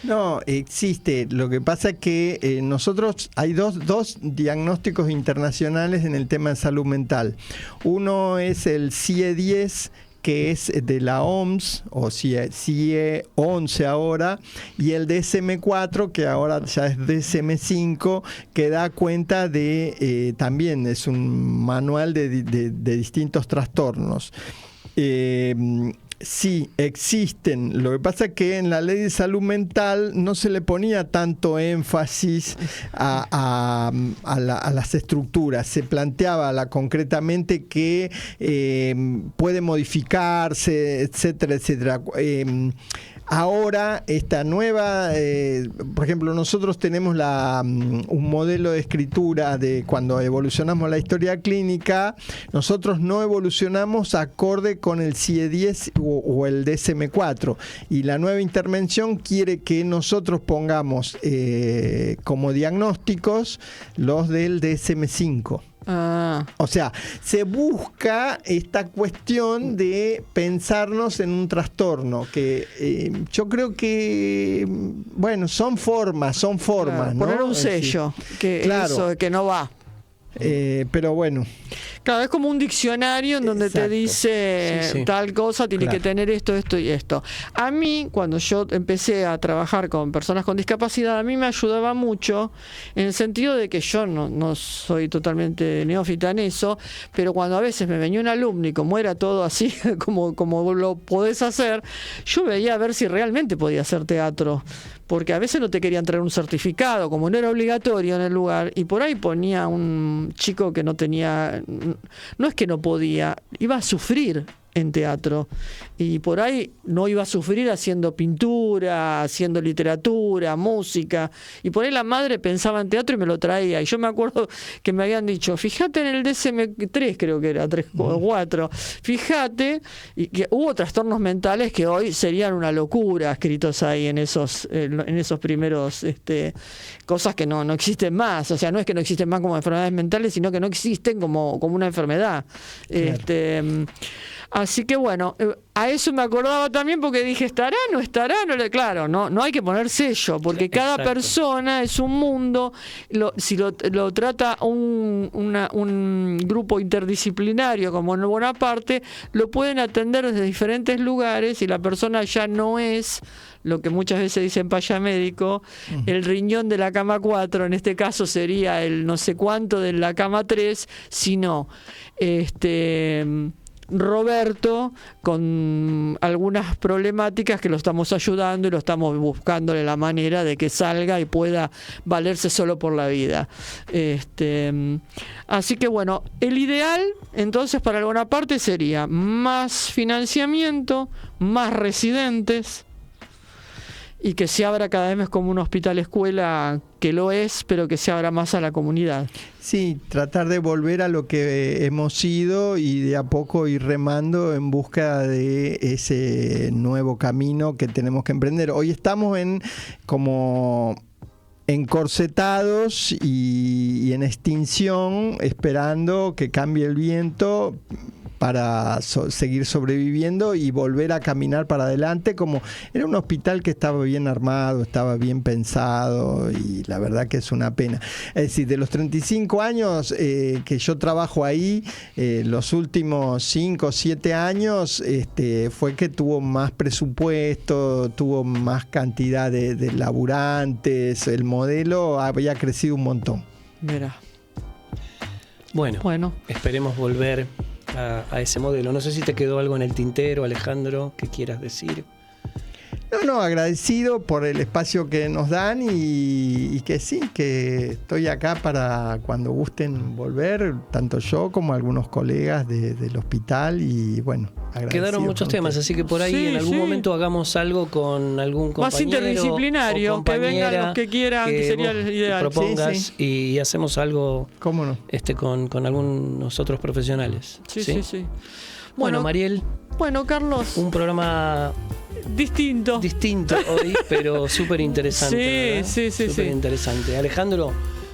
No, existe. Lo que pasa es que nosotros hay dos diagnósticos internacionales en el tema de salud mental. Uno es el CIE-10, que es de la OMS, o CIE-11 ahora, y el DSM-4, que ahora ya es DSM-5, que da cuenta de, también es un manual de distintos trastornos. Sí, existen. Lo que pasa es que en la ley de salud mental no se le ponía tanto énfasis a las estructuras. Se planteaba concretamente que puede modificarse, etcétera, etcétera. Ahora, esta nueva, por ejemplo, nosotros tenemos un modelo de escritura de cuando evolucionamos la historia clínica, nosotros no evolucionamos acorde con el CIE-10 o el DSM-4, y la nueva intervención quiere que nosotros pongamos como diagnósticos los del DSM-5. O sea, se busca esta cuestión de pensarnos en un trastorno que yo creo que, bueno, son formas, claro, ¿no? Poner un sello, eso, que no va. Pero bueno. Claro, es como un diccionario en donde te dice tal cosa, tiene que tener esto, esto y esto. A mí, cuando yo empecé a trabajar con personas con discapacidad, a mí me ayudaba mucho en el sentido de que yo no soy totalmente neófita en eso, pero cuando a veces me venía un alumno y como era todo así, como lo podés hacer, yo veía a ver si realmente podía hacer teatro. Porque a veces no te querían traer un certificado, como no era obligatorio en el lugar, y por ahí ponía un chico que no tenía, no es que no podía, iba a sufrir en teatro, y por ahí no iba a sufrir haciendo pintura, haciendo literatura, música, y por ahí la madre pensaba en teatro y me lo traía, y yo me acuerdo que me habían dicho, fíjate en el DSM-3, creo que era 3 o 4, fíjate, y que hubo trastornos mentales que hoy serían una locura escritos ahí en esos primeros cosas que no existen más, o sea, no es que no existen más como enfermedades mentales, sino que no existen como una enfermedad. Claro. Así que bueno, a eso me acordaba también porque dije, ¿estará? ¿No estará? Claro, no hay que poner sello, porque cada persona es un mundo. Si lo trata un grupo interdisciplinario como en Bonaparte, lo pueden atender desde diferentes lugares y la persona ya no es lo que muchas veces dicen payamédico, el riñón de la cama 4, en este caso sería el no sé cuánto de la cama 3, sino Roberto con algunas problemáticas que lo estamos ayudando y lo estamos buscándole la manera de que salga y pueda valerse solo por la vida. Así que bueno, el ideal entonces para el Bonaparte sería más financiamiento, más residentes y que se abra cada vez más como un hospital escuela, que lo es, pero que se abra más a la comunidad. Sí, tratar de volver a lo que hemos sido y de a poco ir remando en busca de ese nuevo camino que tenemos que emprender. Hoy estamos como encorsetados y en extinción, esperando que cambie el viento para seguir sobreviviendo y volver a caminar para adelante. Como era un hospital que estaba bien armado, estaba bien pensado, y la verdad que es una pena. Es decir, de los 35 años que yo trabajo ahí, los últimos 5 o 7 años fue que tuvo más presupuesto, tuvo más cantidad de laburantes, el modelo había crecido un montón. Mira. Bueno, esperemos volver a ese modelo. No sé si te quedó algo en el tintero, Alejandro, que quieras decir. No, agradecido por el espacio que nos dan y que sí, que estoy acá para cuando gusten volver, tanto yo como algunos colegas del hospital y bueno, agradecido. Quedaron muchos temas, así que por ahí en algún momento hagamos algo con algún compañero más interdisciplinario, o que vengan los que quieran, que sería el ideal. Propongas y hacemos algo ¿cómo no? Con algunos otros profesionales. Sí. Bueno, Mariel. Bueno, Carlos. Un programa distinto hoy, pero súper interesante. Sí. Súper interesante. Alejandro,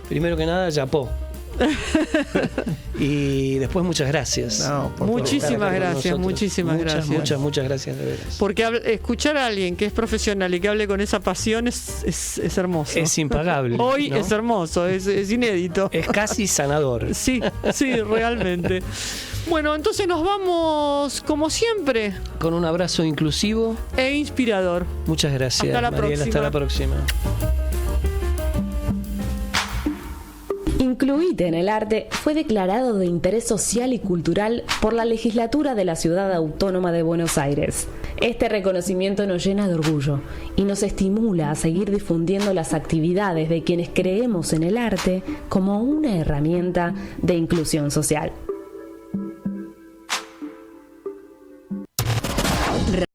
primero que nada, chapó. Y después muchas gracias. Muchísimas gracias. Muchas gracias de veras. Porque escuchar a alguien que es profesional y que hable con esa pasión es hermoso. Es impagable. Hoy ¿no? es hermoso, es inédito. Es casi sanador. Sí, realmente. Bueno, entonces nos vamos como siempre. Con un abrazo inclusivo e inspirador. Muchas gracias, Mariel. Hasta la próxima. Incluite en el arte fue declarado de interés social y cultural por la legislatura de la Ciudad Autónoma de Buenos Aires. Este reconocimiento nos llena de orgullo y nos estimula a seguir difundiendo las actividades de quienes creemos en el arte como una herramienta de inclusión social.